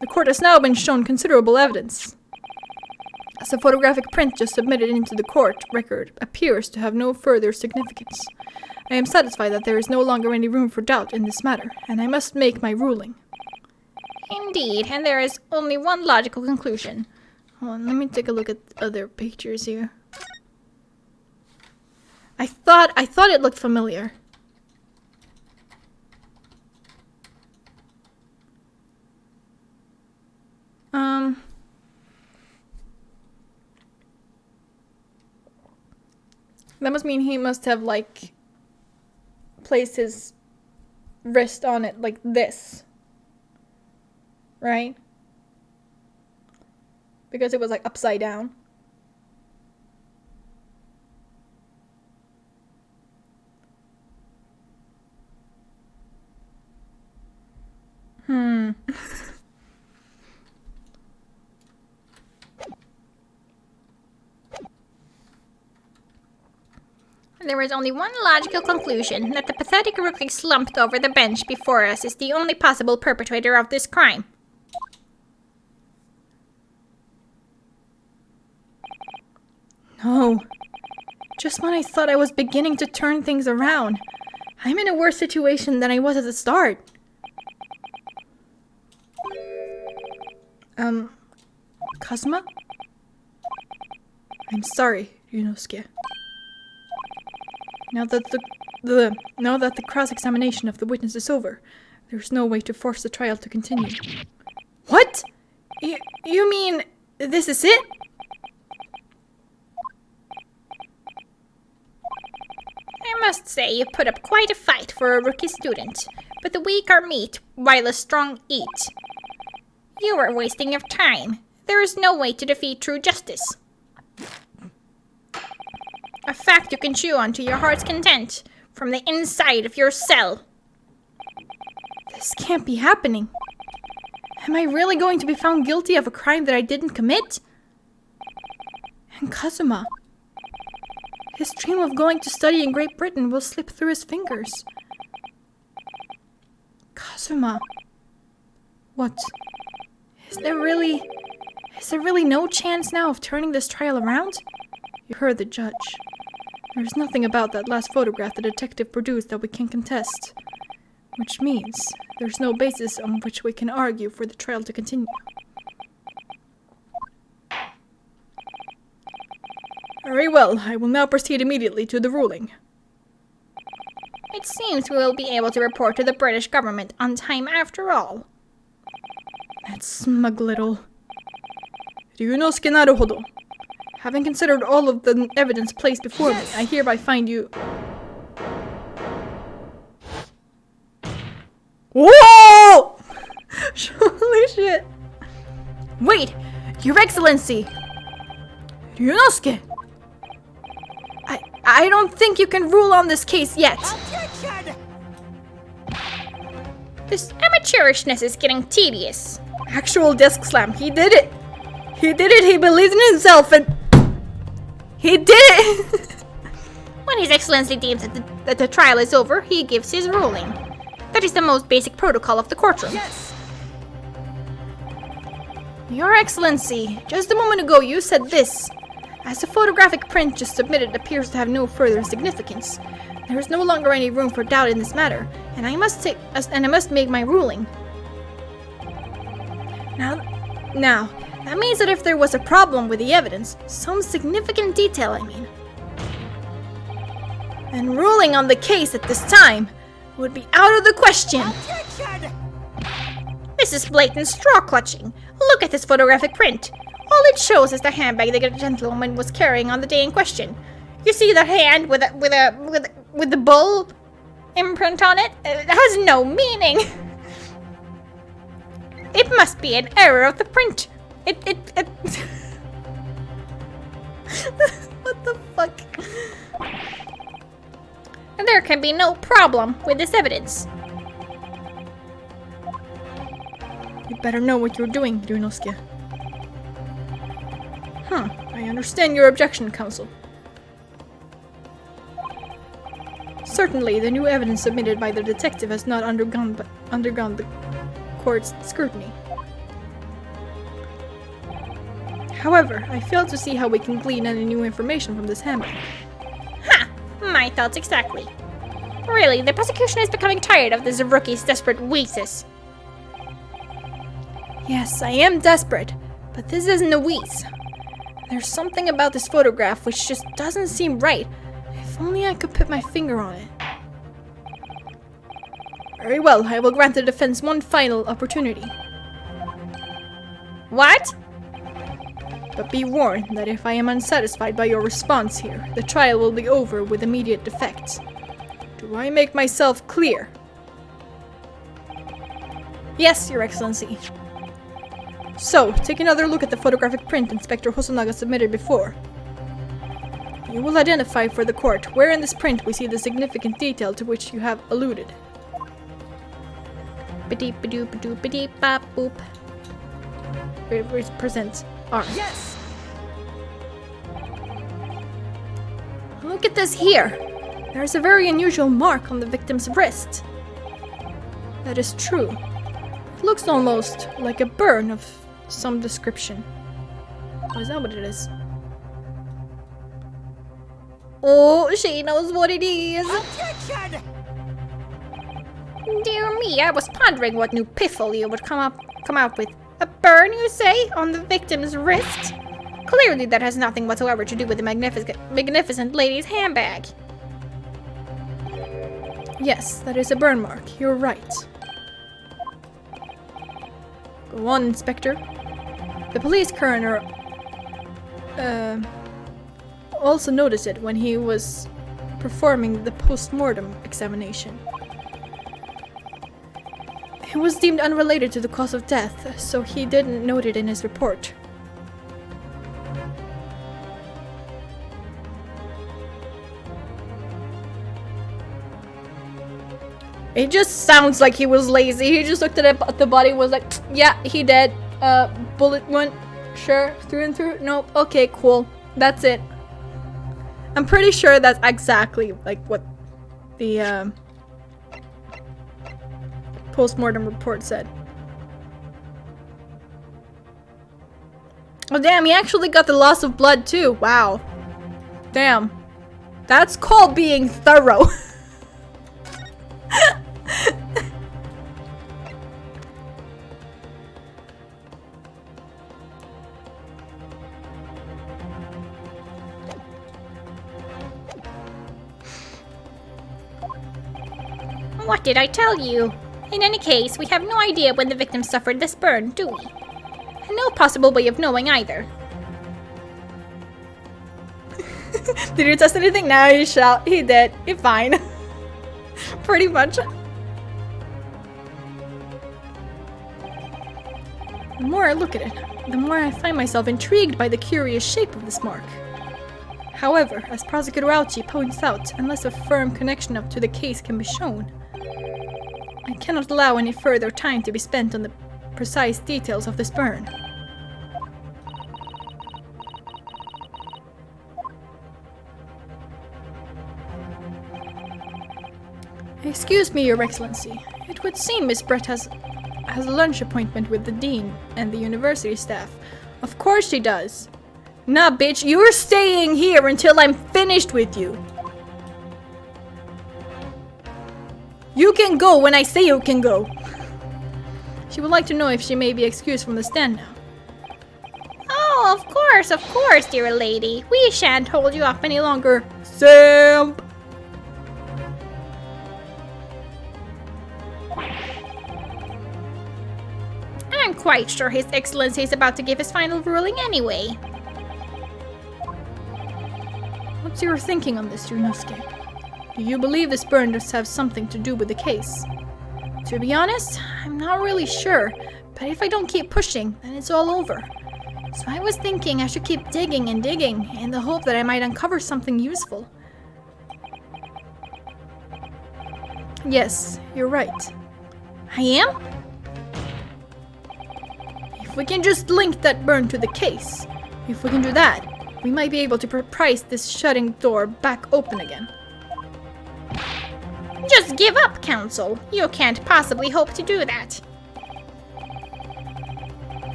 The court has now been shown considerable evidence. As the photographic print just submitted into the court record appears to have no further significance, I am satisfied that there is no longer any room for doubt in this matter, and I must make my ruling. Indeed, and there is only one logical conclusion. Hold on, let me take a look at other pictures here. I thought it looked familiar. That must mean he must have, like, placed his wrist on it like this. Right? Because it was, like, upside down. There is only one logical conclusion, that the pathetic rookie slumped over the bench before us is the only possible perpetrator of this crime. No. Just when I thought I was beginning to turn things around, I'm in a worse situation than I was at the start. Kazuma? I'm sorry, Yunosuke. Now that the cross-examination of the witness is over, there's no way to force the trial to continue. What? You mean this is it? I must say you put up quite a fight for a rookie student, but the weak are meat while the strong eat. You are wasting your time. There is no way to defeat true justice. A fact you can chew on to your heart's content, from the inside of your cell. This can't be happening. Am I really going to be found guilty of a crime that I didn't commit? And Kazuma, his dream of going to study in Great Britain will slip through his fingers. Kazuma, what? Is there really no chance now of turning this trial around? You heard the judge. There's nothing about that last photograph the detective produced that we can contest. Which means there's no basis on which we can argue for the trial to continue. Very well, I will now proceed immediately to the ruling. It seems we will be able to report to the British government on time after all. That smug little... Ryunosuke Naruhodo. Having considered all of the evidence placed before me, I hereby find you... Whoa! Holy shit. Wait! Your Excellency! Ryunosuke! I don't think you can rule on this case yet. This amateurishness is getting tedious. Actual desk slam. He did it! He did it! He believes in himself and... He did it! When His Excellency deems that the trial is over, he gives his ruling. That is the most basic protocol of the courtroom. Yes! Your Excellency, just a moment ago you said this. As the photographic print just submitted appears to have no further significance, there is no longer any room for doubt in this matter, and I must make my ruling. Now, that means that if there was a problem with the evidence, some significant detail I mean, then ruling on the case at this time would be out of the question. This is blatant straw clutching. Look at this photographic print. All it shows is the handbag the gentlewoman was carrying on the day in question. You see the hand with the bull imprint on it? It has no meaning. It must be an error of the print. It What the fuck? There can be no problem with this evidence. You better know what you're doing, Ryunosuke. I understand your objection, Counsel. Certainly, the new evidence submitted by the detective has not undergone the court's scrutiny. However, I fail to see how we can glean any new information from this handbook. Ha! My thoughts exactly. Really, the prosecution is becoming tired of this rookie's desperate wheezes. Yes, I am desperate, but this isn't a wheeze. There's something about this photograph which just doesn't seem right. If only I could put my finger on it. Very well, I will grant the defense one final opportunity. What? But be warned that if I am unsatisfied by your response here, the trial will be over with immediate effect. Do I make myself clear? Yes, Your Excellency. So, take another look at the photographic print Inspector Hosonaga submitted before. You will identify for the court where in this print we see the significant detail to which you have alluded. Ba-deep-ba-doop-ba-doop-ba-deep-bop-boop. Present arm. Yes! Look at this here! There is a very unusual mark on the victim's wrist. That is true. It looks almost like a burn of some description. Oh, is that what it is? Oh, she knows what it is! Objection! Dear me, I was pondering what new piffle you would come out with. A burn, you say, on the victim's wrist? Clearly that has nothing whatsoever to do with the magnificent lady's handbag. Yes, that is a burn mark. You're right. Go on, Inspector. The police coroner also noticed it when he was performing the post-mortem examination. It was deemed unrelated to the cause of death, so he didn't note it in his report. It just sounds like he was lazy. He just looked at the body, was like, yeah, he dead. Bullet wound, sure, through and through. Nope, okay, cool. That's it. I'm pretty sure that's exactly like what the post-mortem report said. Oh damn, he actually got the loss of blood too. Wow. Damn. That's called being thorough. What did I tell you? In any case, we have no idea when the victim suffered this burn, do we? And no possible way of knowing either. Did you test anything? No, he shot. He did. He fine. Pretty much. The more I look at it, the more I find myself intrigued by the curious shape of this mark. However, as Prosecutor Auchi points out, unless a firm connection up to the case can be shown, I cannot allow any further time to be spent on the precise details of this burn. Excuse me, Your Excellency. It would seem Miss Brett has a lunch appointment with the dean and the university staff. Of course she does. Nah, bitch, you're staying here until I'm finished with you. You can go when I say you can go. She would like to know if she may be excused from the stand now. Oh, of course, dear lady. We shan't hold you up any longer. Simp! I'm quite sure His Excellency is about to give his final ruling anyway. What's your thinking on this, Ryunosuke? Do you believe this burn does have something to do with the case? To be honest, I'm not really sure, but if I don't keep pushing, then it's all over. So I was thinking I should keep digging and digging in the hope that I might uncover something useful. Yes, you're right. I am? If we can just link that burn to the case, if we can do that, we might be able to prise this shutting door back open again. Just give up, Council. You can't possibly hope to do that.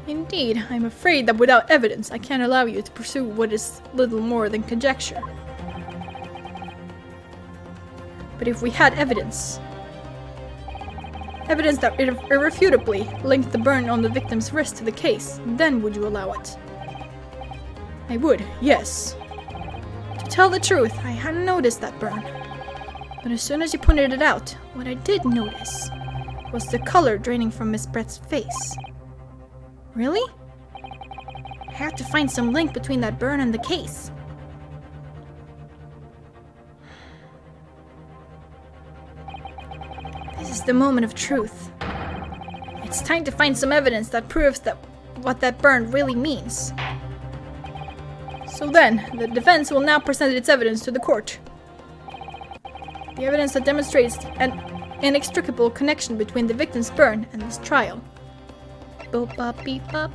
Indeed, I'm afraid that without evidence, I can't allow you to pursue what is little more than conjecture. But if we had evidence that irrefutably linked the burn on the victim's wrist to the case, then would you allow it? I would, yes. To tell the truth, I hadn't noticed that burn. But as soon as you pointed it out, what I did notice was the color draining from Miss Brett's face. Really? I have to find some link between that burn and the case. This is the moment of truth. It's time to find some evidence that proves that what that burn really means. So then, the defense will now present its evidence to the court. The evidence that demonstrates an inextricable connection between the victim's burn and this trial. Boop bop beep bop.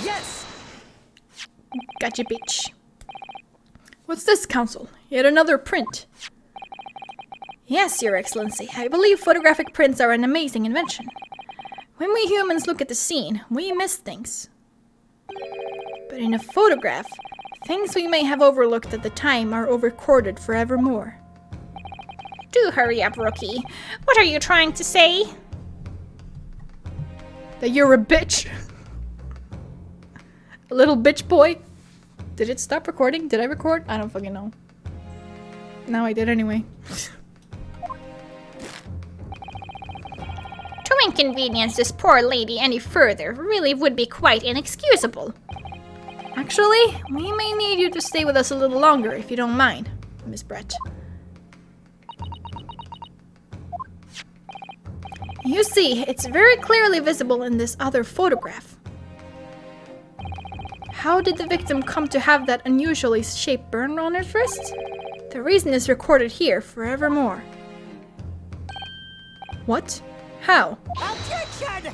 Yes! Gotcha, bitch. What's this, Council? Yet another print. Yes, Your Excellency. I believe photographic prints are an amazing invention. When we humans look at the scene, we miss things. But in a photograph, things we may have overlooked at the time are recorded forevermore. Do hurry up, Rookie. What are you trying to say? That you're a bitch. A little bitch boy. Did it stop recording? Did I record? I don't fucking know. No, I did anyway. To inconvenience this poor lady any further really would be quite inexcusable. Actually, we may need you to stay with us a little longer if you don't mind, Miss Brett. You see, it's very clearly visible in this other photograph. How did the victim come to have that unusually shaped burn on his wrist? The reason is recorded here forevermore. What? How? Objection!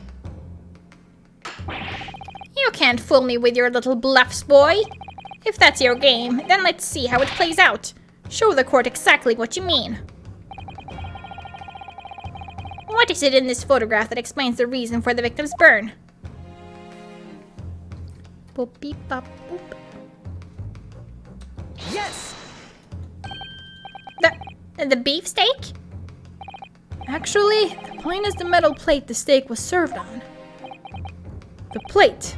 You can't fool me with your little bluffs, boy. If that's your game, then let's see how it plays out. Show the court exactly what you mean. What is it in this photograph that explains the reason for the victim's burn? Boop beep bop boop. Yes! The beefsteak? Actually, the point is the metal plate the steak was served on. The plate.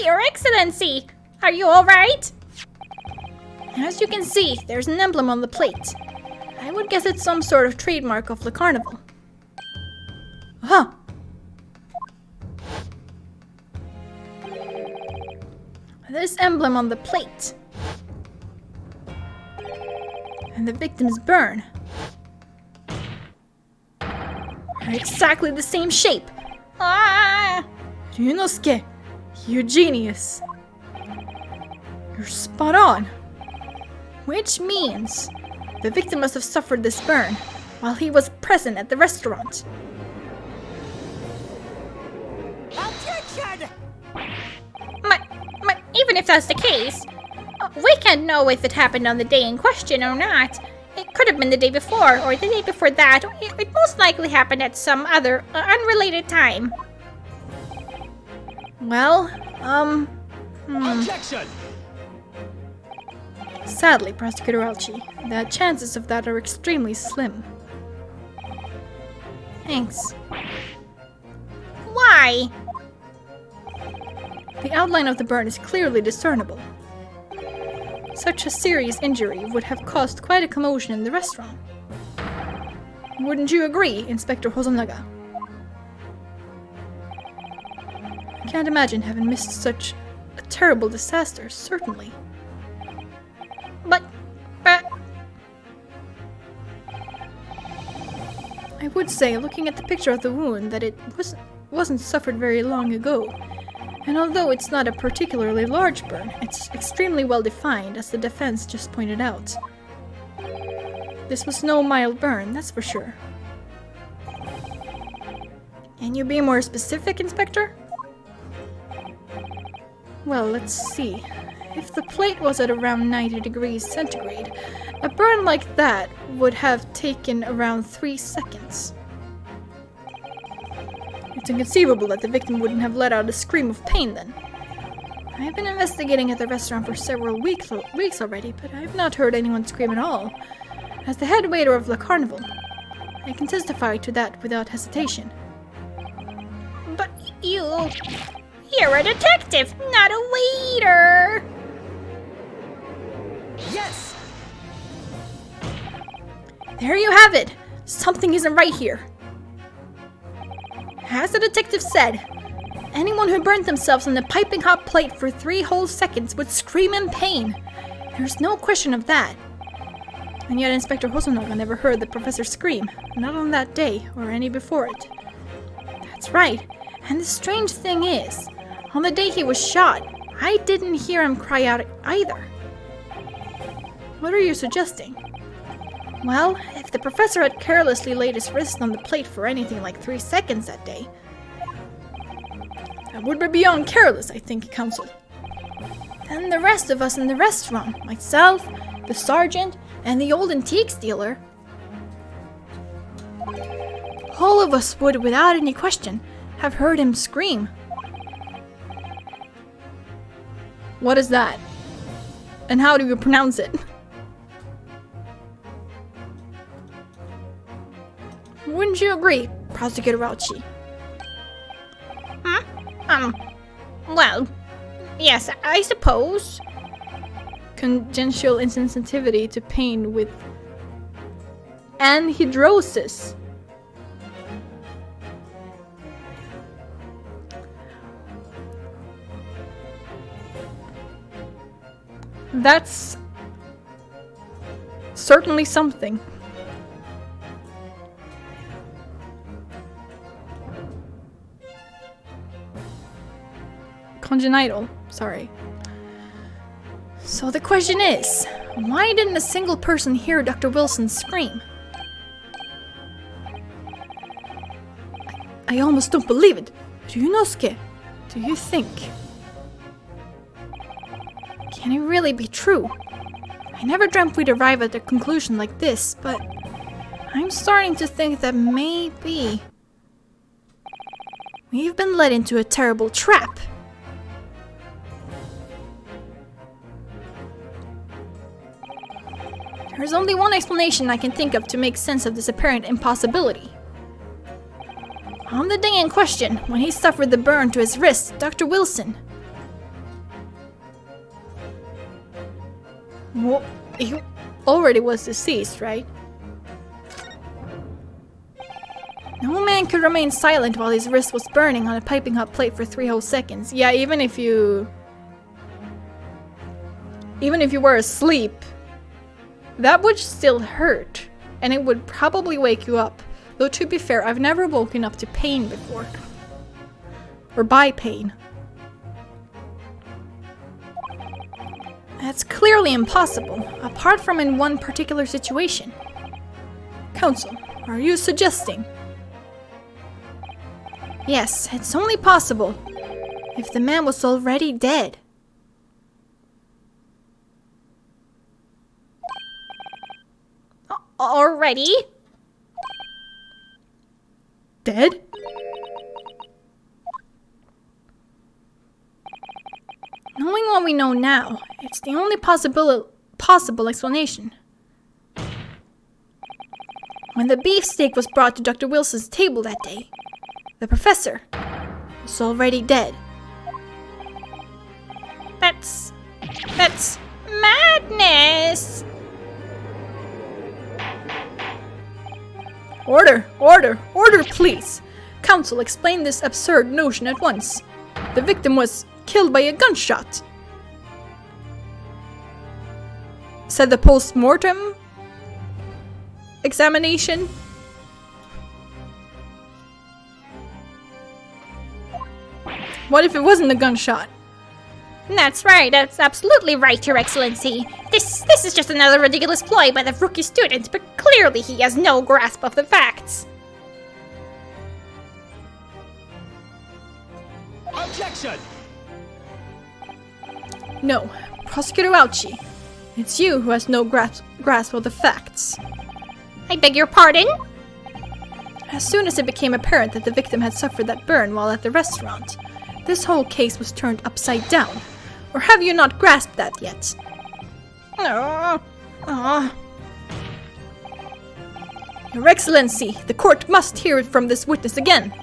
Your Excellency! Are you alright? As you can see, there's an emblem on the plate. I would guess it's some sort of trademark of the carnival. This emblem on the plate. And the victim's burn are exactly the same shape. Ryunosuke, you genius. You're spot on. Which means the victim must have suffered this burn while he was present at the restaurant. Objection! Even if that's the case, we can't know if it happened on the day in question or not. It could have been the day before, or the day before that. It most likely happened at some other, unrelated time. Well, Objection! Sadly, Prosecutor Alchi, the chances of that are extremely slim. Thanks. Why? The outline of the burn is clearly discernible. Such a serious injury would have caused quite a commotion in the restaurant. Wouldn't you agree, Inspector Hosonaga? Can't imagine having missed such a terrible disaster, certainly. But... I would say, looking at the picture of the wound, that it wasn't suffered very long ago. And although it's not a particularly large burn, it's extremely well defined, as the defense just pointed out. This was no mild burn, that's for sure. Can you be more specific, Inspector? Well, let's see. If the plate was at around 90 degrees centigrade, a burn like that would have taken around 3 seconds. It's inconceivable that the victim wouldn't have let out a scream of pain then. I have been investigating at the restaurant for several weeks already, but I have not heard anyone scream at all. As the head waiter of the carnival, I can testify to that without hesitation. But you're a detective, not a waiter! Yes! There you have it! Something isn't right here. As the detective said, anyone who burned themselves on the piping hot plate for 3 whole seconds would scream in pain. There's no question of that. And yet Inspector Hosonaga never heard the professor scream, not on that day or any before it. That's right, and the strange thing is, on the day he was shot, I didn't hear him cry out either. What are you suggesting? Well, if the professor had carelessly laid his wrist on the plate for anything like 3 seconds that day, that would be beyond careless, I think, Counsel. Then the rest of us in the restaurant, myself, the sergeant, and the old antiques dealer, all of us would, without any question, have heard him scream. What is that? And how do you pronounce it? Wouldn't you agree, Prosecutor Rauchi? Well, yes, I suppose. Congenital insensitivity to pain with anhidrosis. That's certainly something. Congenital, sorry. So the question is, why didn't a single person hear Dr. Wilson scream? I almost don't believe it. Ryunosuke, do you think? Can it really be true? I never dreamt we'd arrive at a conclusion like this, but I'm starting to think that maybe we've been led into a terrible trap. There's only one explanation I can think of to make sense of this apparent impossibility. On the day in question, when he suffered the burn to his wrist, Dr. Wilson... Well, he already was deceased, right? No man could remain silent while his wrist was burning on a piping hot plate for 3 whole seconds. Yeah, even if you were asleep, that would still hurt, and it would probably wake you up. Though to be fair, I've never woken up to pain before. Or by pain. That's clearly impossible, apart from in one particular situation. Counsel, are you suggesting? Yes, it's only possible if the man was already dead. Already? Dead? Knowing what we know now, it's the only possible explanation. When the beefsteak was brought to Dr. Wilson's table that day, the professor was already dead. That's madness! Order! Order! Order, please! Counsel, explain this absurd notion at once. The victim was killed by a gunshot, said the post-mortem examination. What if it wasn't a gunshot? That's right, that's absolutely right, Your Excellency. This is just another ridiculous ploy by the rookie student, but clearly he has no grasp of the facts. Objection! No, Prosecutor Ouchie. It's you who has no grasp of the facts. I beg your pardon? As soon as it became apparent that the victim had suffered that burn while at the restaurant, this whole case was turned upside down. Or have you not grasped that yet? Your Excellency, the court must hear it from this witness again.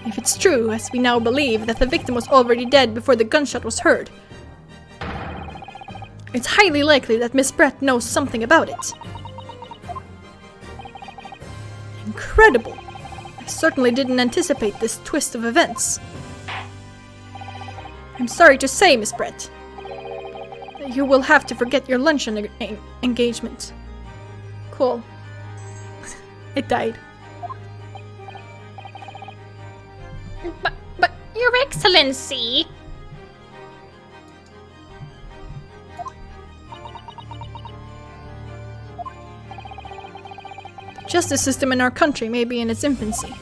If it's true, as we now believe, that the victim was already dead before the gunshot was heard, it's highly likely that Miss Brett knows something about it. Incredible. I certainly didn't anticipate this twist of events. I'm sorry to say, Miss Brett, that you will have to forget your luncheon engagement. Cool. It died. But, Your Excellency... The justice system in our country may be in its infancy.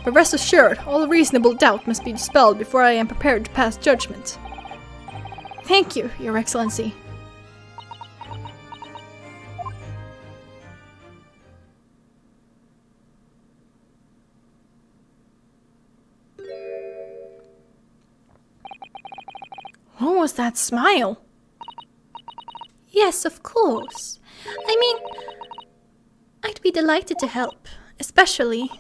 But rest assured, all reasonable doubt must be dispelled before I am prepared to pass judgment. Thank you, Your Excellency. What was that smile? Yes, of course. I mean, I'd be delighted to help, especially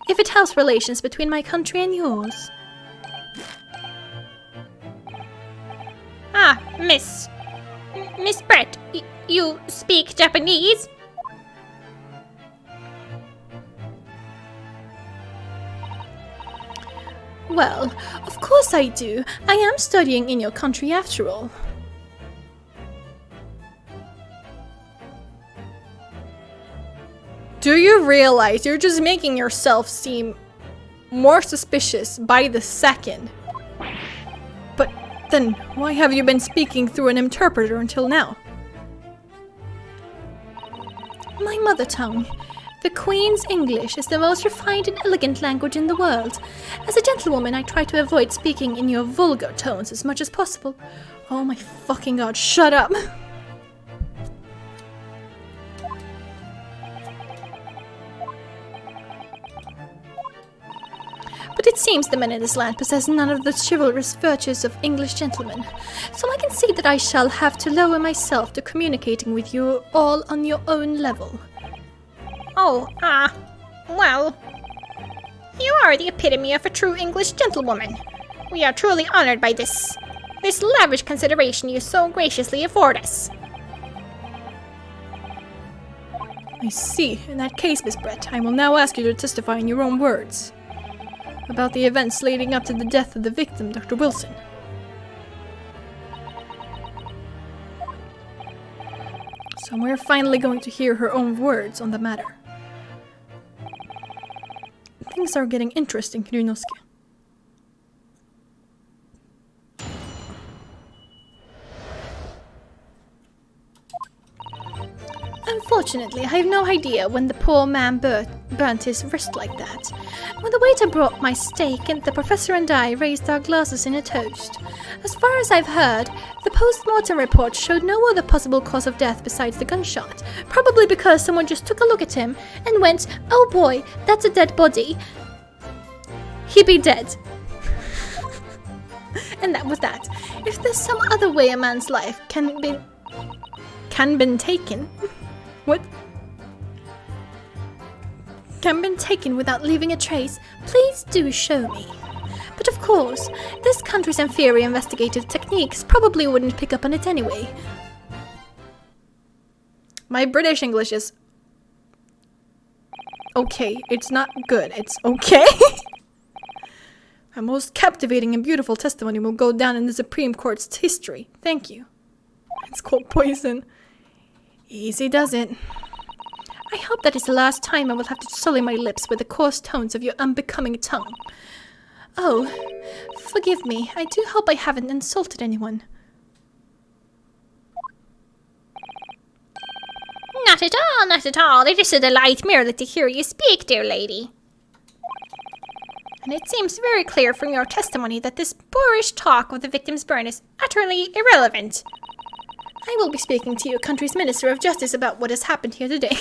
if it helps relations between my country and yours. Ah, Miss Brett, you speak Japanese? Well, of course I do. I am studying in your country after all. Do you realize you're just making yourself seem more suspicious by the second? But then, why have you been speaking through an interpreter until now? My mother tongue. The Queen's English is the most refined and elegant language in the world. As a gentlewoman, I try to avoid speaking in your vulgar tones as much as possible. Oh my fucking god, shut up! But it seems the men in this land possess none of the chivalrous virtues of English gentlemen, so I can see that I shall have to lower myself to communicating with you all on your own level. Oh, well, you are the epitome of a true English gentlewoman. We are truly honored by this lavish consideration you so graciously afford us. I see. In that case, Miss Brett, I will now ask you to testify in your own words about the events leading up to the death of the victim, Dr. Wilson. So we're finally going to hear her own words on the matter. Things are getting interesting, Ryunosuke. Unfortunately, I have no idea when the poor man burnt his wrist like that. When the waiter brought my steak, and the professor and I raised our glasses in a toast. As far as I've heard, the post-mortem report showed no other possible cause of death besides the gunshot. Probably because someone just took a look at him and went, "Oh boy, that's a dead body. He'd be dead." And that was that. If there's some other way a man's life can been taken... What? Can been taken without leaving a trace, please do show me. But of course, this country's inferior investigative techniques probably wouldn't pick up on it anyway. My British English is... okay, it's not good, it's okay. A most captivating and beautiful testimony will go down in the Supreme Court's history. Thank you. It's called poison. Easy does it. I hope that is the last time I will have to sully my lips with the coarse tones of your unbecoming tongue. Oh, forgive me. I do hope I haven't insulted anyone. Not at all, not at all. It is a delight merely to hear you speak, dear lady. And it seems very clear from your testimony that this boorish talk of the victim's burn is utterly irrelevant. I will be speaking to your country's Minister of Justice about what has happened here today.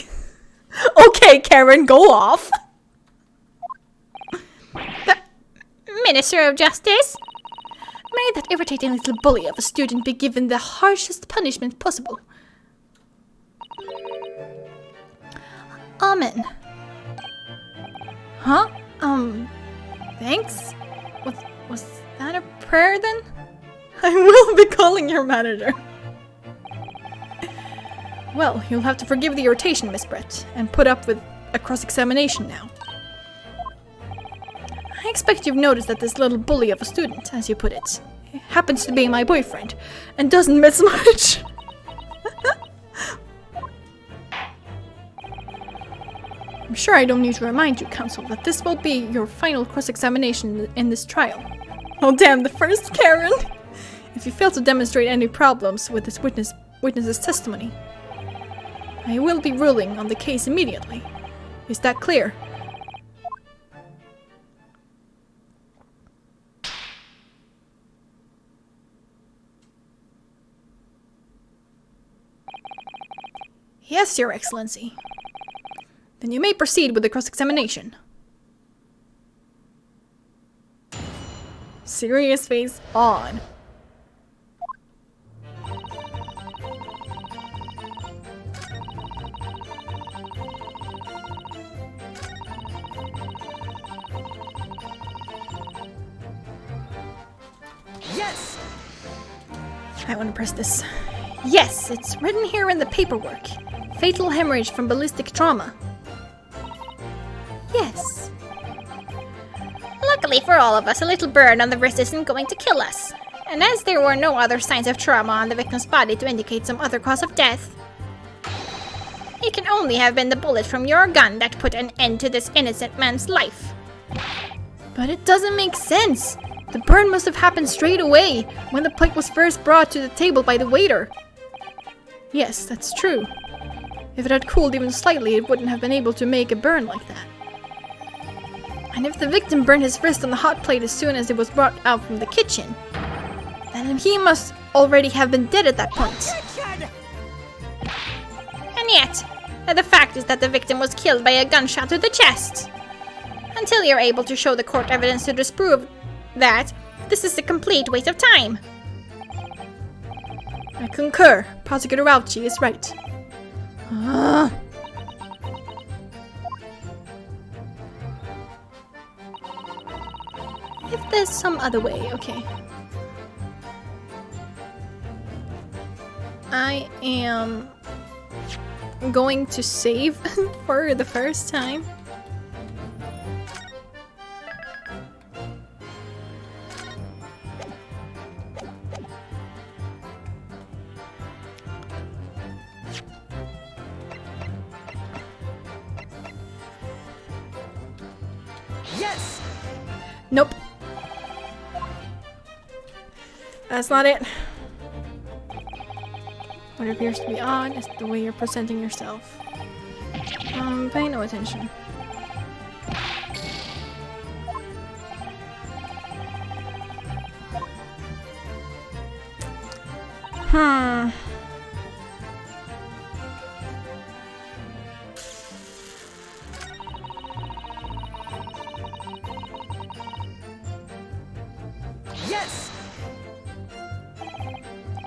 Okay, Karen, go off. The Minister of Justice? May that irritating little bully of a student be given the harshest punishment possible. Amen. Huh? Thanks? Was that a prayer then? I will be calling your manager. Well, you'll have to forgive the irritation, Miss Brett, and put up with a cross-examination now. I expect you've noticed that this little bully of a student, as you put it, happens to be my boyfriend, and doesn't miss much. I'm sure I don't need to remind you, counsel, that this will be your final cross-examination in this trial. Oh damn, the first Karen! If you fail to demonstrate any problems with this witness's testimony, I will be ruling on the case immediately. Is that clear? Yes, Your Excellency. Then you may proceed with the cross-examination. Serious face on. Yes! I want to press this. Yes, it's written here in the paperwork. Fatal hemorrhage from ballistic trauma. Yes. Luckily for all of us, a little burn on the wrist isn't going to kill us. And as there were no other signs of trauma on the victim's body to indicate some other cause of death, it can only have been the bullet from your gun that put an end to this innocent man's life. But it doesn't make sense. The burn must have happened straight away, when the plate was first brought to the table by the waiter. Yes, that's true. If it had cooled even slightly, it wouldn't have been able to make a burn like that. And if the victim burned his wrist on the hot plate as soon as it was brought out from the kitchen, then he must already have been dead at that point. And yet, the fact is that the victim was killed by a gunshot to the chest. Until you're able to show the court evidence to disprove that, this is a complete waste of time. I concur. Prosecutor Rauchi is right. If there's some other way, okay. I am going to save for the first time. Yes! Nope. That's not it. What appears to be odd is the way you're presenting yourself. Pay no attention. Yes!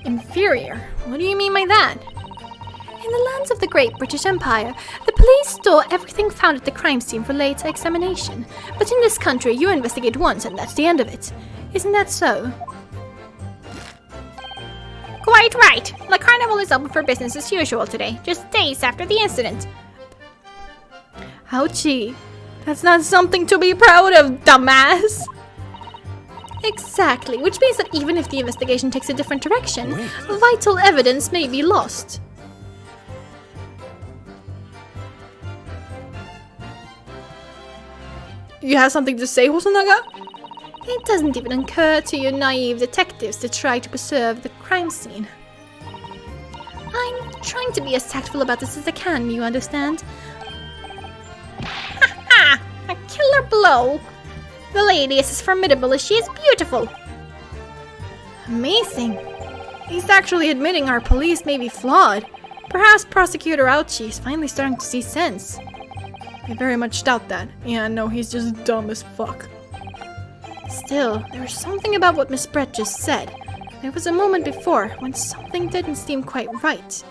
Inferior? What do you mean by that? In the lands of the Great British Empire, the police store everything found at the crime scene for later examination. But in this country, you investigate once and that's the end of it. Isn't that so? Quite right. The carnival is open for business as usual today, just days after the incident. Ouchie. That's not something to be proud of, dumbass! Exactly, which means that even if the investigation takes a different direction, Wait. vital evidence may be lost. You have something to say, Hosonaga? It doesn't even occur to you naive detectives to try to preserve the crime scene. I'm trying to be as tactful about this as I can, you understand? Ha ha! A killer blow! The lady is as formidable as she is beautiful. Amazing. He's actually admitting our police may be flawed. Perhaps Prosecutor Ouchie is finally starting to see sense. I very much doubt that. Yeah, no, he's just dumb as fuck. Still, there's something about what Miss Brett just said. There was a moment before when something didn't seem quite right.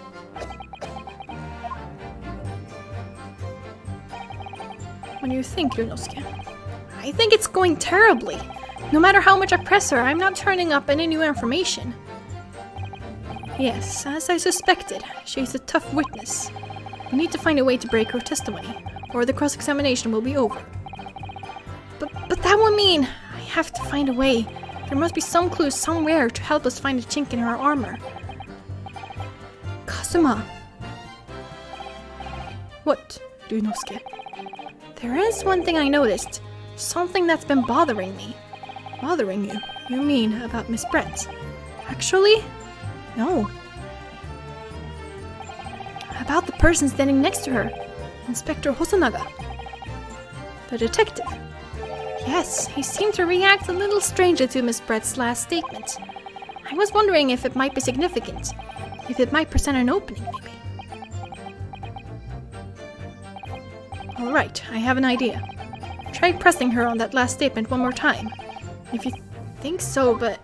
What do you think, Yunosuke? I think it's going terribly. No matter how much I press her, I'm not turning up any new information. Yes, as I suspected, she's a tough witness. We need to find a way to break her testimony, or the cross-examination will be over. But that would mean I have to find a way. There must be some clue somewhere to help us find a chink in her armor. Kazuma! What, Ryunosuke? There is one thing I noticed. Something that's been bothering me. Bothering you? You mean about Miss Brett? Actually, no. About the person standing next to her. Inspector Hosonaga. The detective. Yes, he seemed to react a little strangely to Miss Brett's last statement. I was wondering if it might be significant. If it might present an opening, maybe. Alright, I have an idea. Try pressing her on that last statement one more time. If you think so, but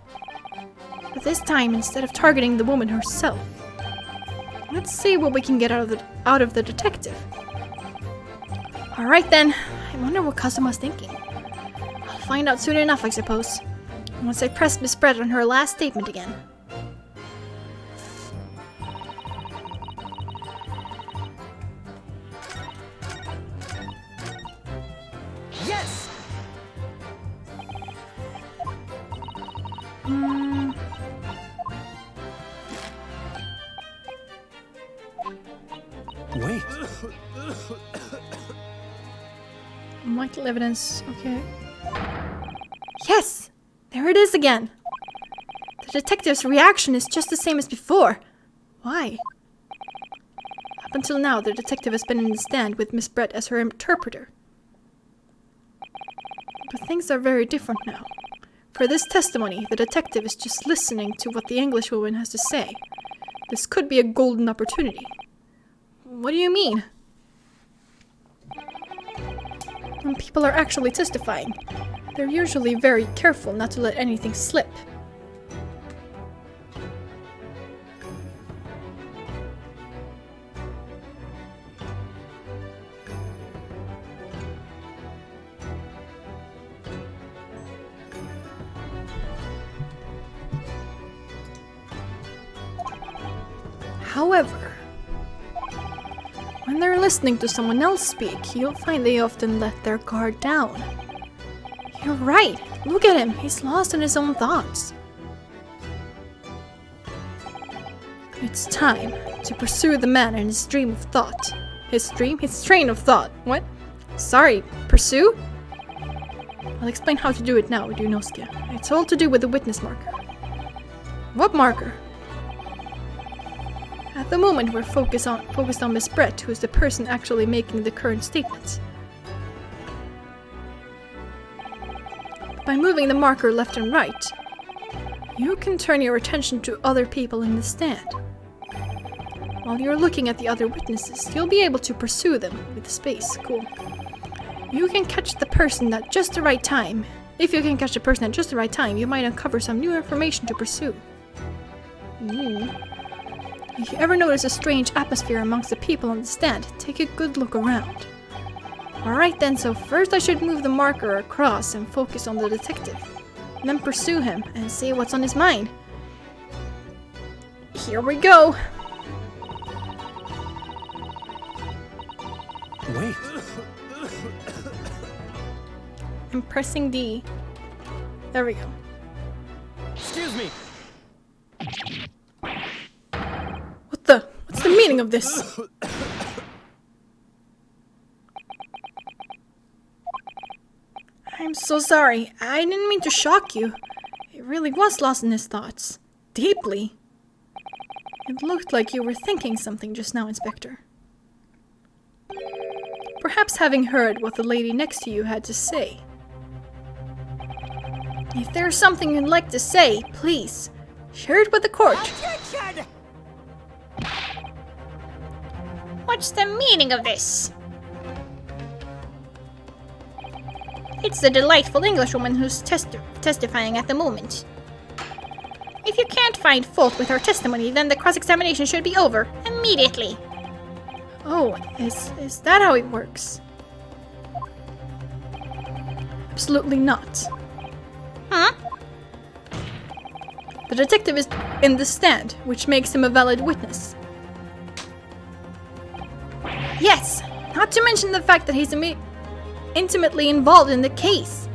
this time, instead of targeting the woman herself. Let's see what we can get out of the detective. Alright then, I wonder what Kazuma's thinking. I'll find out soon enough, I suppose. Once I press Miss Brett on her last statement again. Yes! Wait. Vital evidence, okay. Yes! There it is again! The detective's reaction is just the same as before. Why? Up until now, the detective has been in the stand with Miss Brett as her interpreter. But things are very different now. For this testimony, the detective is just listening to what the Englishwoman has to say. This could be a golden opportunity. What do you mean? When people are actually testifying, they're usually very careful not to let anything slip. However, when they're listening to someone else speak, you'll find they often let their guard down. You're right. Look at him. He's lost in his own thoughts. It's time to pursue the man in his stream of thought. His stream? His train of thought. What? Sorry, pursue? I'll explain how to do it now, Ryunosuke. It's all to do with the witness marker. What marker? At the moment, we're focused on Miss Brett, who is the person actually making the current statements. By moving the marker left and right, you can turn your attention to other people in the stand. While you're looking at the other witnesses, you'll be able to pursue them with space. Cool. You can catch the person at just the right time. If you can catch the person at just the right time, you might uncover some new information to pursue. If you ever notice a strange atmosphere amongst the people on the stand, take a good look around. Alright then, so first I should move the marker across and focus on the detective. Then pursue him and see what's on his mind. Here we go! Wait. I'm pressing D. There we go. Excuse me. What's the meaning of this? I'm so sorry. I didn't mean to shock you. He really was lost in his thoughts. Deeply. It looked like you were thinking something just now, Inspector. Perhaps having heard what the lady next to you had to say. If there's something you'd like to say, please, share it with the court. Attention! What's the meaning of this? It's the delightful Englishwoman who's testifying at the moment. If you can't find fault with her testimony, then the cross-examination should be over immediately. Oh, is that how it works? Absolutely not. Huh? The detective is in the stand, which makes him a valid witness. Yes, not to mention the fact that he's intimately involved in the case.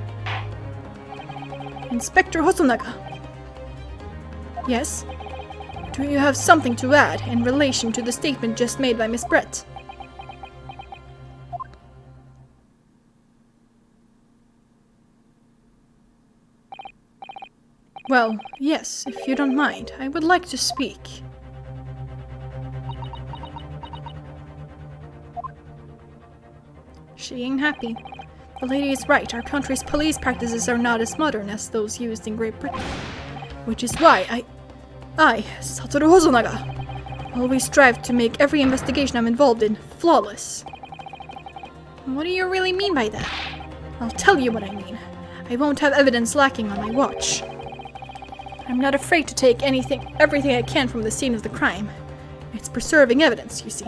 Inspector Hosonaga. Yes? Do you have something to add in relation to the statement just made by Miss Brett? Well, yes, if you don't mind, I would like to speak. She ain't happy. The lady is right, our country's police practices are not as modern as those used in Great Britain. Which is why I, Satoru Hosonaga, always strive to make every investigation I'm involved in flawless. What do you really mean by that? I'll tell you what I mean. I won't have evidence lacking on my watch. I'm not afraid to take everything I can from the scene of the crime. It's preserving evidence, you see.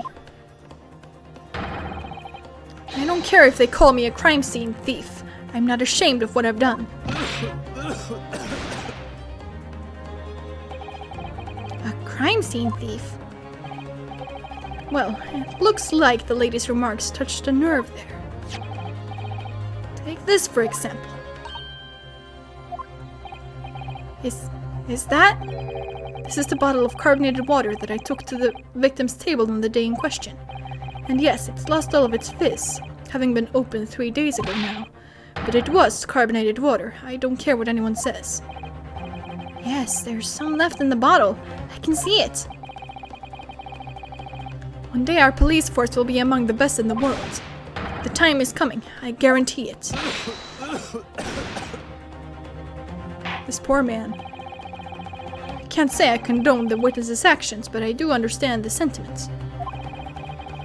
I don't care if they call me a crime scene thief. I'm not ashamed of what I've done. A crime scene thief? Well, it looks like the lady's remarks touched a nerve there. Take this, for example. Is that? This is the bottle of carbonated water that I took to the victim's table on the day in question. And yes, it's lost all of its fizz, having been opened 3 days ago now. But it was carbonated water. I don't care what anyone says. Yes, there's some left in the bottle. I can see it. One day our police force will be among the best in the world. The time is coming, I guarantee it. This poor man. I can't say I condone the witness's actions, but I do understand the sentiment.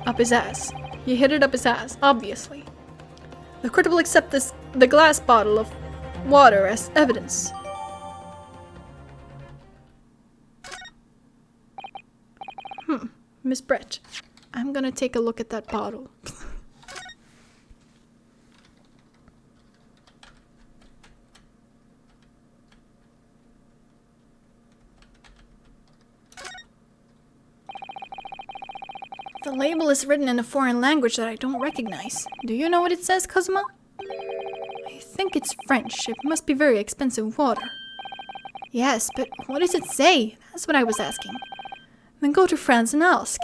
Up his ass. He hit it up his ass, obviously. The court will accept the glass bottle of water as evidence. Miss Brett, I'm gonna take a look at that bottle. The label is written in a foreign language that I don't recognize. Do you know what it says, Cosmo? I think it's French. It must be very expensive water. Yes, but what does it say? That's what I was asking. Then go to France and ask.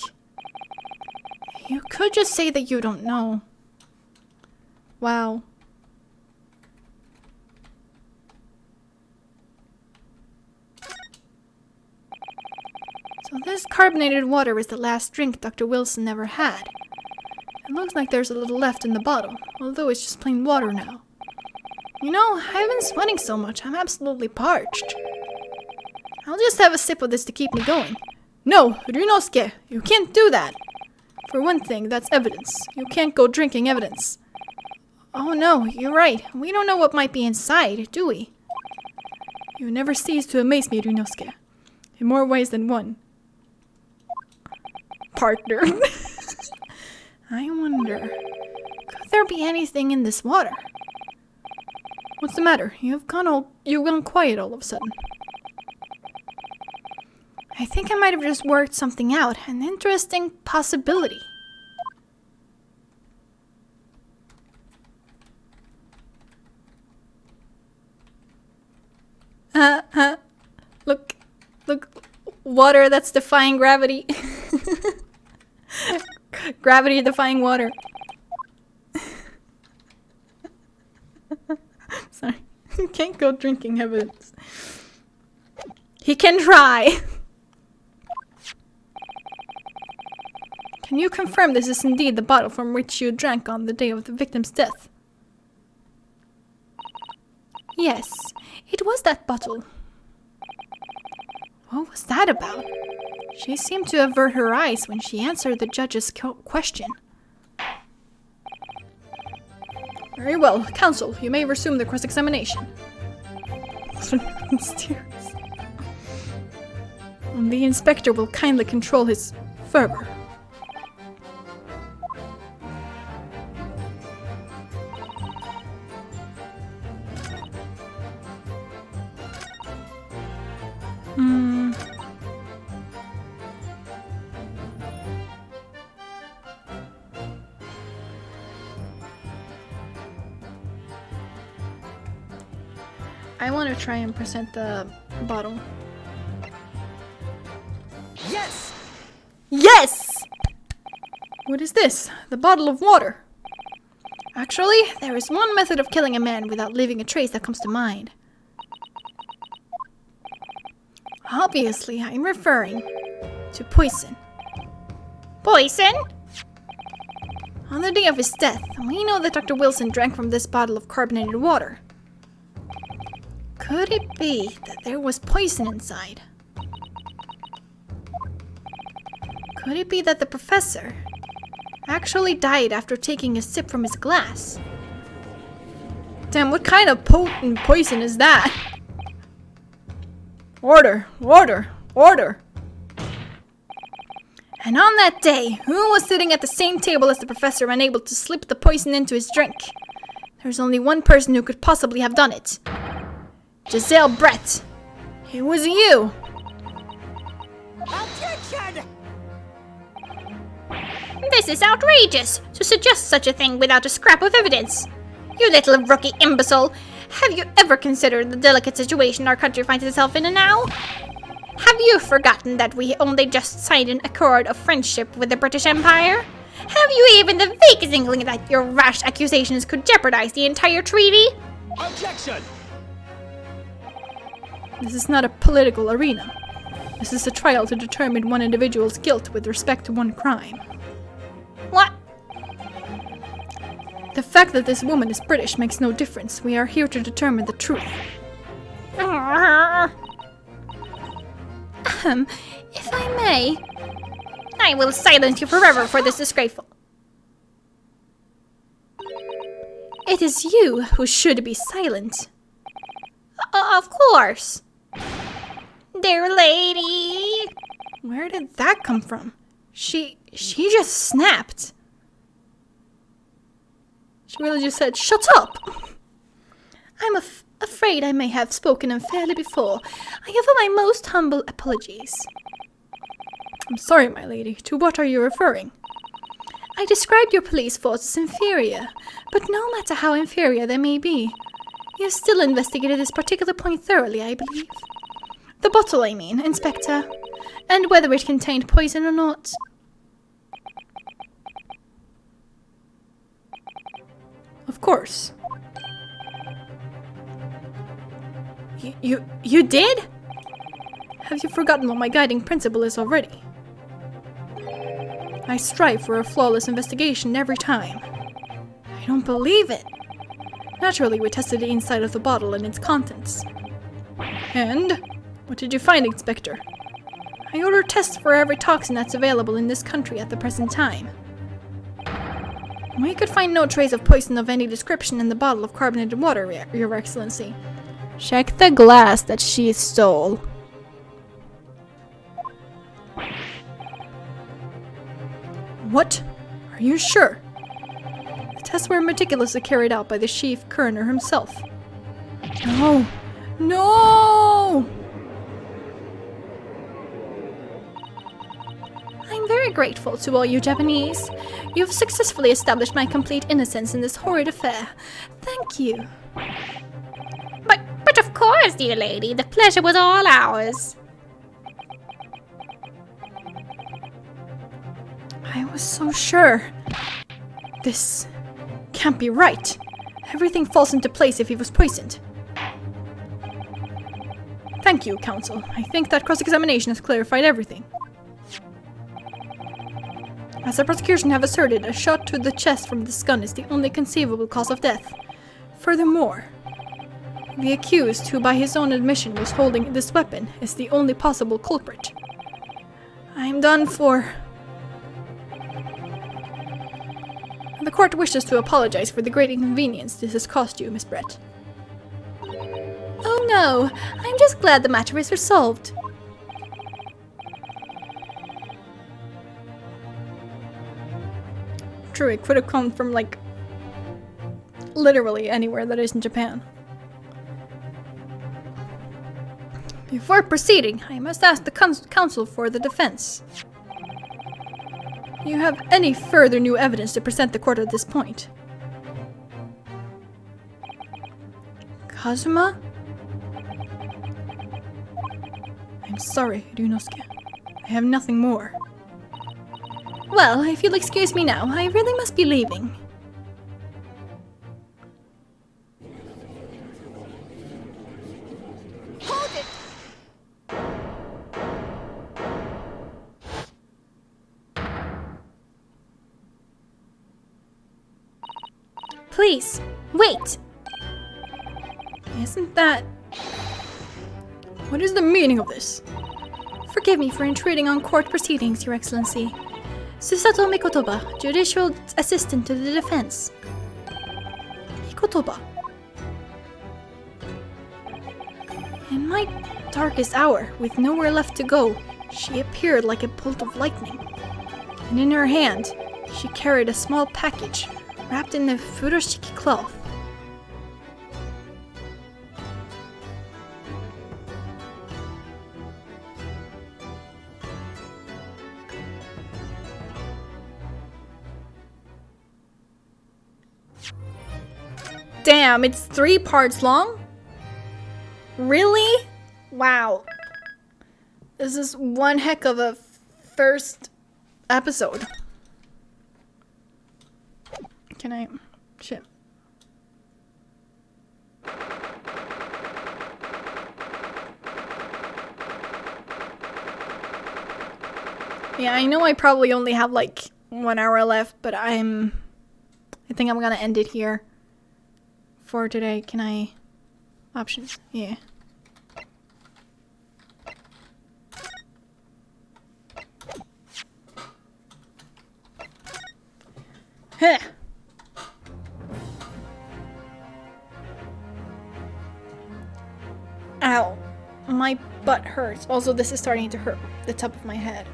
You could just say that you don't know. Wow. So this carbonated water is the last drink Dr. Wilson ever had. It looks like there's a little left in the bottle, although it's just plain water now. You know, I've been sweating so much, I'm absolutely parched. I'll just have a sip of this to keep me going. No, Ryunosuke, you can't do that. For one thing, that's evidence. You can't go drinking evidence. Oh no, you're right. We don't know what might be inside, do we? You never cease to amaze me, Ryunosuke. In more ways than one. Partner. I wonder, could there be anything in this water? What's the matter? You've gone quiet all of a sudden. I think I might have just worked something out. An interesting possibility. Look, water that's defying gravity. Gravity defying water. Sorry. You can't go drinking evidence. He can try. Can you confirm this is indeed the bottle from which you drank on the day of the victim's death? Yes, it was that bottle. What was that about? She seemed to avert her eyes when she answered the judge's question. Very well, counsel, you may resume the cross-examination. Mysterious. The inspector will kindly control his fervor. I want to try and present the bottle. Yes! Yes! What is this? The bottle of water. Actually, there is one method of killing a man without leaving a trace that comes to mind. Obviously, I'm referring to poison. Poison? On the day of his death, we know that Dr. Wilson drank from this bottle of carbonated water. Could it be that there was poison inside? Could it be that the professor actually died after taking a sip from his glass? Damn, what kind of potent poison is that? Order, order, order! And on that day, who was sitting at the same table as the professor unable to slip the poison into his drink? There's only one person who could possibly have done it. Giselle Brett. It was you. Objection! This is outrageous, to suggest such a thing without a scrap of evidence. You little rookie imbecile, have you ever considered the delicate situation our country finds itself in now? Have you forgotten that we only just signed an accord of friendship with the British Empire? Have you even the vaguest inkling that your rash accusations could jeopardize the entire treaty? Objection! This is not a political arena. This is a trial to determine one individual's guilt with respect to one crime. What? The fact that this woman is British makes no difference. We are here to determine the truth. If I may, I will silence you forever for this disgraceful. it is you who should be silent. Of course. Dear lady. Where did that come from? She just snapped. She really just said, "Shut up!" I'm afraid I may have spoken unfairly before. I offer my most humble apologies. I'm sorry, my lady. To what are you referring? I described your police force as inferior, but no matter how inferior they may be, you still investigated this particular point thoroughly, I believe. The bottle, I mean, Inspector, and whether it contained poison or not. Of course. You did? Have you forgotten what my guiding principle is already? I strive for a flawless investigation every time. I don't believe it. Naturally, we tested the inside of the bottle and its contents. And? What did you find, Inspector? I ordered tests for every toxin that's available in this country at the present time. We could find no trace of poison of any description in the bottle of carbonated water, Your Excellency. Check the glass that she stole. What? Are you sure? The tests were meticulously carried out by the chief coroner himself. No! No! I'm very grateful to all you Japanese. You've successfully established my complete innocence in this horrid affair. Thank you. But of course. course, dear lady. The pleasure was all ours. I was so sure. This can't be right. Everything falls into place if he was poisoned. Thank you, Counsel. I think that cross-examination has clarified everything. As the prosecution have asserted, a shot to the chest from this gun is the only conceivable cause of death. Furthermore, the accused, who by his own admission was holding this weapon, is the only possible culprit. I am done for... The court wishes to apologize for the great inconvenience this has caused you, Miss Brett. Oh no, I'm just glad the matter is resolved. True, it could have come from, like, literally anywhere that isn't Japan. Before proceeding, I must ask the counsel for the defense. Do you have any further new evidence to present the court at this point? Kazuma? I'm sorry, Ryunosuke. I have nothing more. Well, if you'll excuse me now, I really must be leaving. Hold it! Please, wait! Isn't that... What is the meaning of this? Forgive me for intruding on court proceedings, Your Excellency. Susato Mikotoba, Judicial Assistant to the Defense. Mikotoba. In my darkest hour, with nowhere left to go, she appeared like a bolt of lightning. And in her hand, she carried a small package wrapped in a furoshiki cloth. Damn, it's 3 parts long? Really? Wow. This is one heck of a first episode. Can I... Shit. Yeah, I know I probably only have like 1 hour left, but I think I'm gonna end it here for today. Can I... Options? Yeah. Heh. Ow. My butt hurts. Also, this is starting to hurt the top of my head.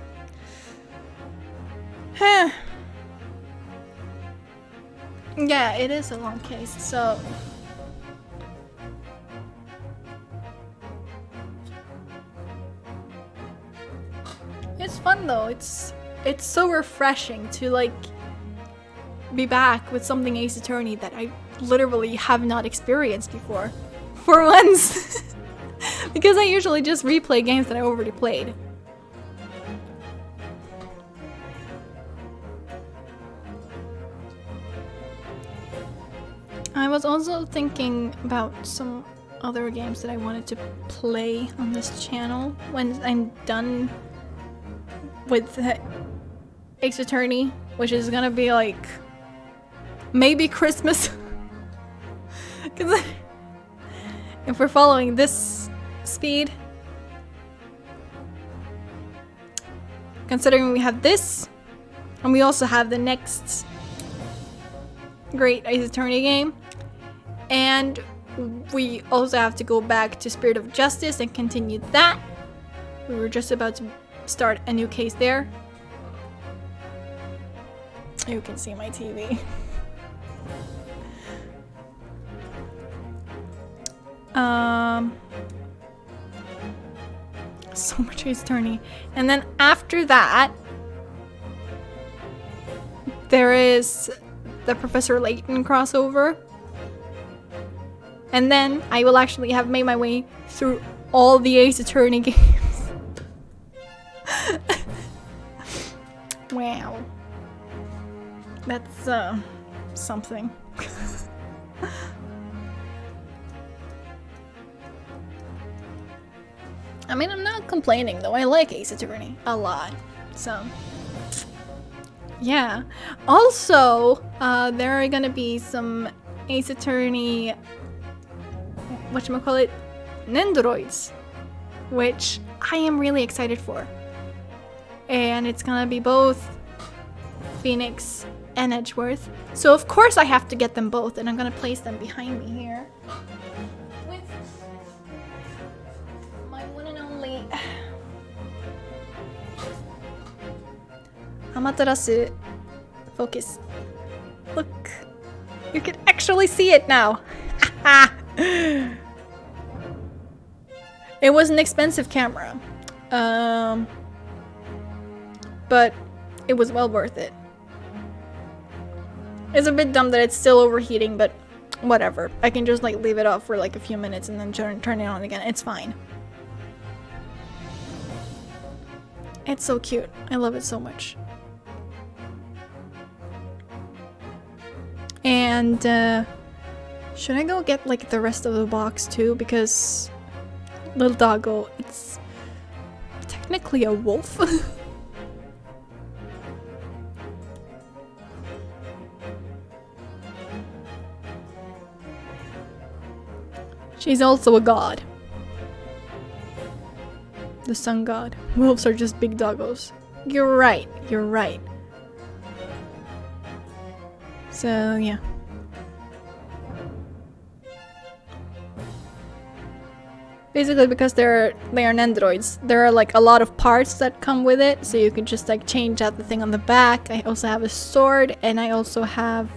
Heh. Yeah, it is a long case, so... It's fun though. It's so refreshing to like be back with something Ace Attorney that I literally have not experienced before. For once. Because I usually just replay games that I already played. I was also thinking about some other games that I wanted to play on this channel when I'm done with Ace Attorney, which is gonna be like maybe Christmas. Because if we're following this speed, considering we have this and we also have the next great Ace Attorney game, and we also have to go back to Spirit of Justice and continue that. We were just about to start a new case there. You can see my TV. So much Ace Attorney. And then after that, there is the Professor Layton crossover. And then I will actually have made my way through all the Ace Attorney games. Wow. That's something. I mean, I'm not complaining though. I like Ace Attorney a lot. So, yeah. Also, there are gonna be some Ace Attorney, whatchamacallit, Nendoroids, which I am really excited for. And it's gonna be both Phoenix and Edgeworth. So of course I have to get them both, and I'm gonna place them behind me here. With my one and only Amaterasu. Focus. Look. You can actually see it now. It was an expensive camera. But it was well worth it. It's a bit dumb that it's still overheating, but whatever. I can just like leave it off for like a few minutes and then turn it on again. It's fine. It's so cute. I love it so much. And should I go get like the rest of the box too? Because little doggo, it's technically a wolf. She's also a god. The sun god. Wolves are just big doggos. You're right, you're right. So, yeah. Basically, because they are Nendoroids, there are like a lot of parts that come with it, so you can just like change out the thing on the back. I also have a sword, and I also have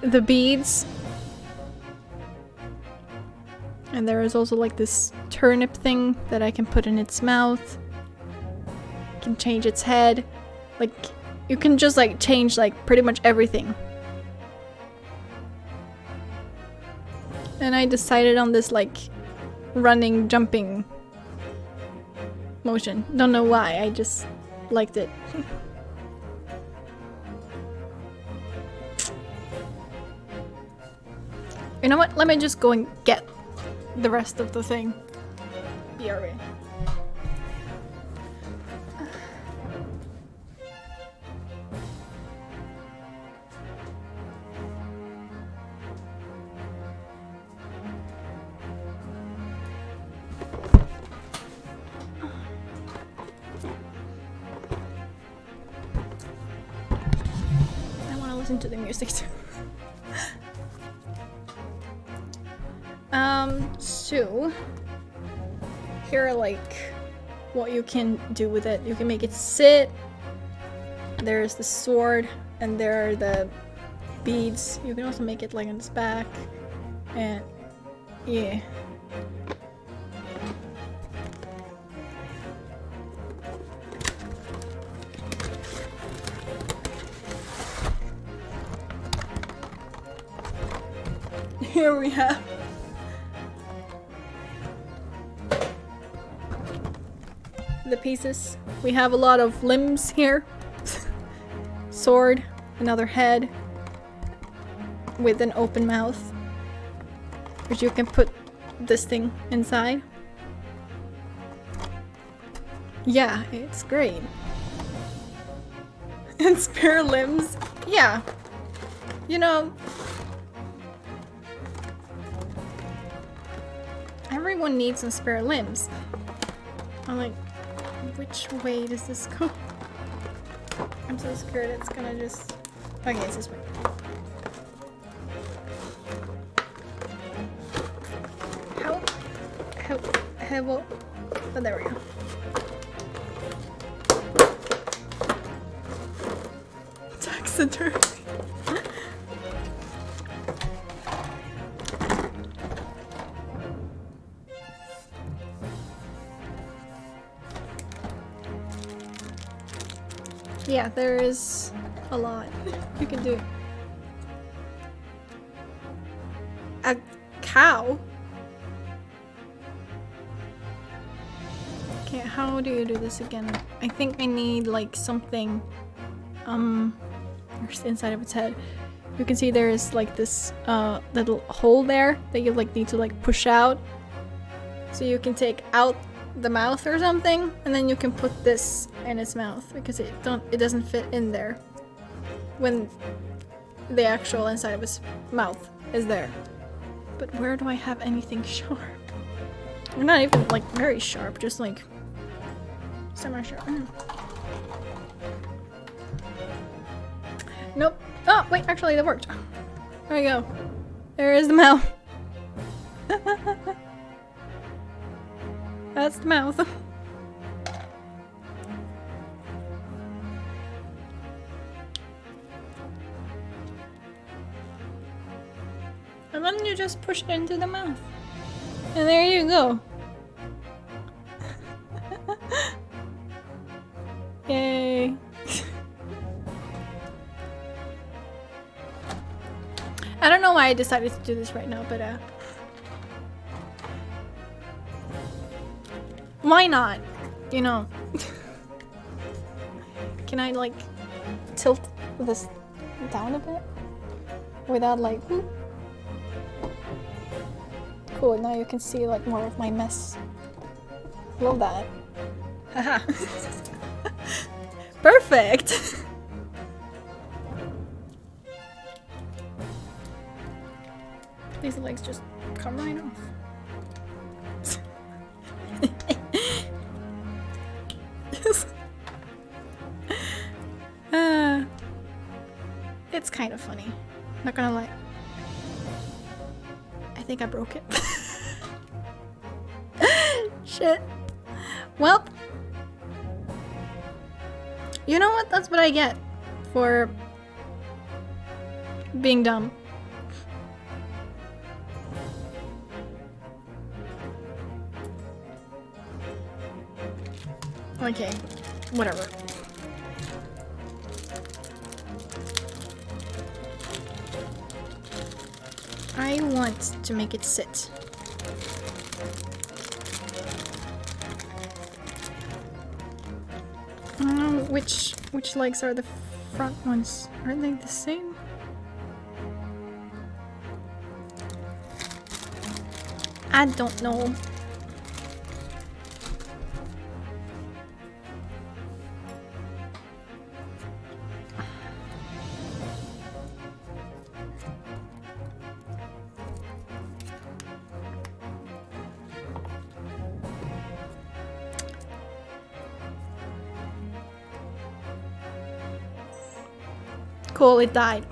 the beads. And there is also like this turnip thing that I can put in its mouth. I can change its head. Like, you can just like change like pretty much everything. And I decided on this like running, jumping motion. Don't know why, I just liked it. You know what? Let me just go and get the rest of the thing. BRB. I want to listen to the music too. So here are like what you can do with it. You can make it sit. There's the sword, and there are the beads. You can also make it like on its back, and yeah. Here we have the pieces. We have a lot of limbs here. Sword, another head with an open mouth, which you can put this thing inside. Yeah, it's great. And spare limbs. Yeah. You know, everyone needs some spare limbs. I'm like, which way does this go? I'm so scared it's gonna just... Okay, it's this way. How, oh, there we go. Taxidermy. Yeah, there is a lot you can do. a cow. Okay, how do you do this again? I think I need like something, inside of its head. You can see there is like this little hole there that you like need to like push out. So you can take out the mouth or something, and then you can put this in its mouth because it doesn't fit in there when the actual inside of its mouth is there. But where do I have anything sharp? Or not even like very sharp, just like semi-sharp. Nope. Oh wait, actually that worked. There we go. There is the mouth. That's the mouth. And then you just push it into the mouth. And there you go. Yay. I don't know why I decided to do this right now, but why not? You know. Can I like tilt this down a bit? Without like whoop. Cool, now you can see like more of my mess. Love that. Haha. Perfect! These legs just come right off. It's kind of funny. Not gonna lie. I think I broke it. Shit. Well, you know what? That's what I get for being dumb. Okay, whatever. I want to make it sit. I don't know which legs are the front ones. Are they the same? I don't know. Cool, it died.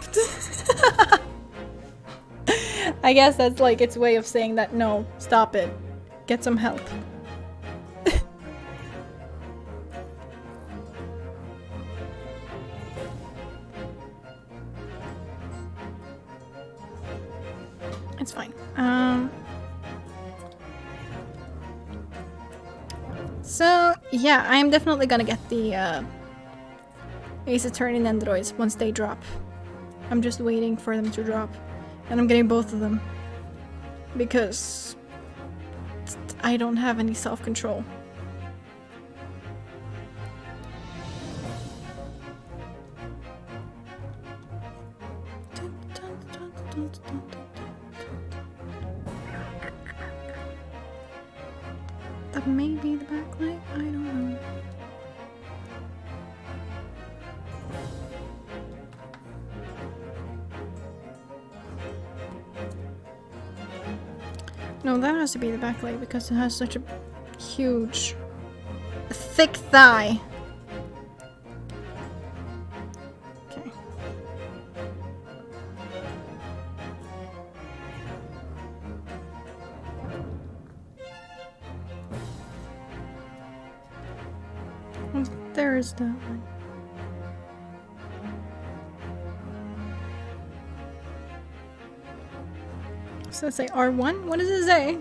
I guess that's like its way of saying that no, stop it. Get some help. It's fine. So yeah, I am definitely gonna get the Ace Attorney and Androids once they drop. I'm just waiting for them to drop. And I'm getting both of them. Because I don't have any self-control. That may be the backlight, I don't know. No, that has to be the backlight because it has such a huge, thick thigh. Okay. Well, there is that one. Does it say R1? What does it say?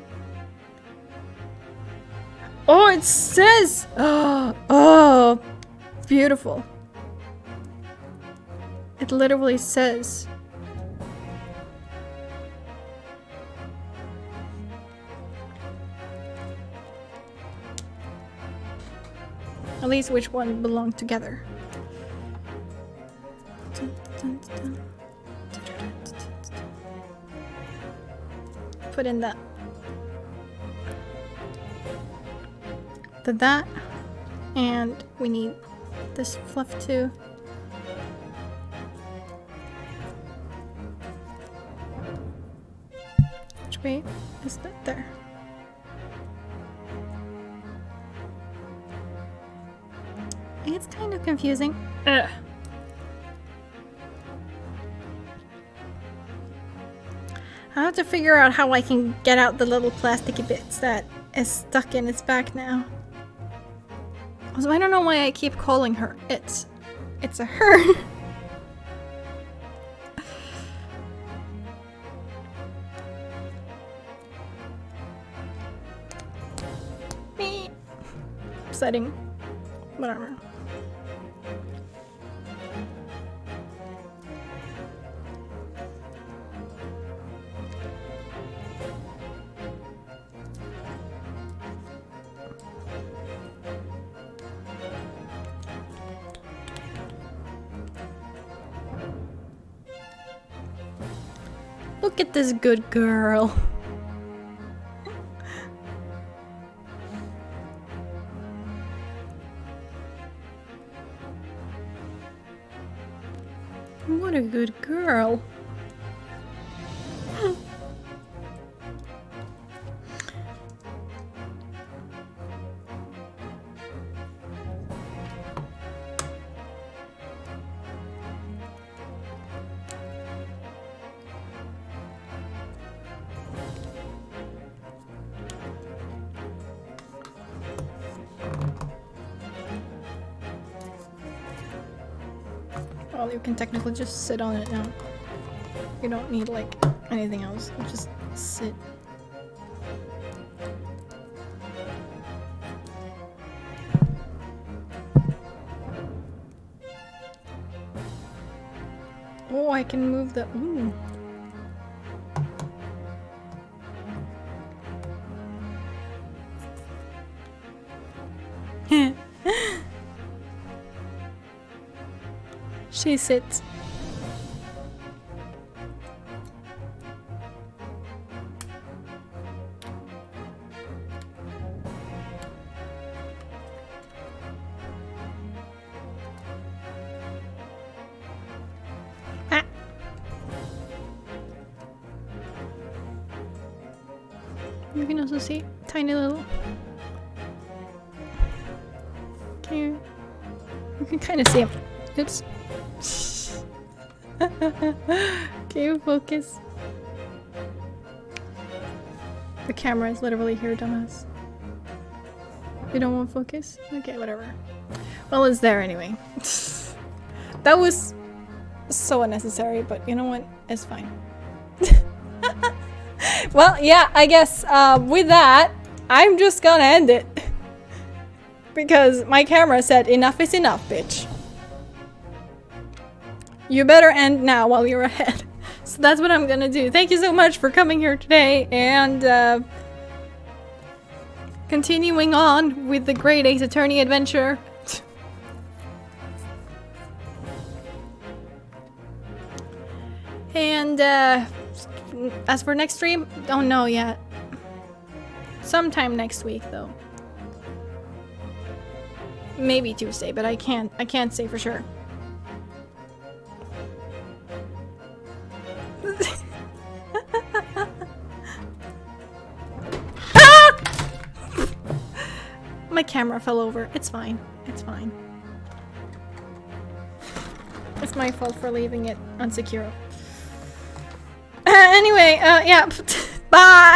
Oh, it says! Oh, beautiful. It literally says. At least which one belong together. Put in that. That. And we need this fluff too. Which way is that? There. It's kind of confusing. Ugh. I have to figure out how I can get out the little plasticky bits that is stuck in its back now. Also, I don't know why I keep calling her it's a her. Me. Upsetting. Whatever. Look at this good girl. What a good girl. Well, you can technically just sit on it now. You don't need like anything else. You just sit. Oh, I can move the. Ooh. She sits. Ah. You can also see tiny little. You can kind of see him. Oops. Can you focus? The camera is literally here, dumbass. You don't want focus? Okay, whatever. Well, it's there anyway. That was so unnecessary, but you know what? It's fine. Well, yeah, I guess with that, I'm just gonna end it. Because my camera said enough is enough, bitch. You better end now while you're ahead. So that's what I'm gonna do. Thank you so much for coming here today and continuing on with the Great Ace Attorney adventure. And as for next stream, don't know yet. Sometime next week though. Maybe Tuesday, but I can't say for sure. My camera fell over. It's fine. It's fine. It's my fault for leaving it unsecure. Anyway, yeah. Bye!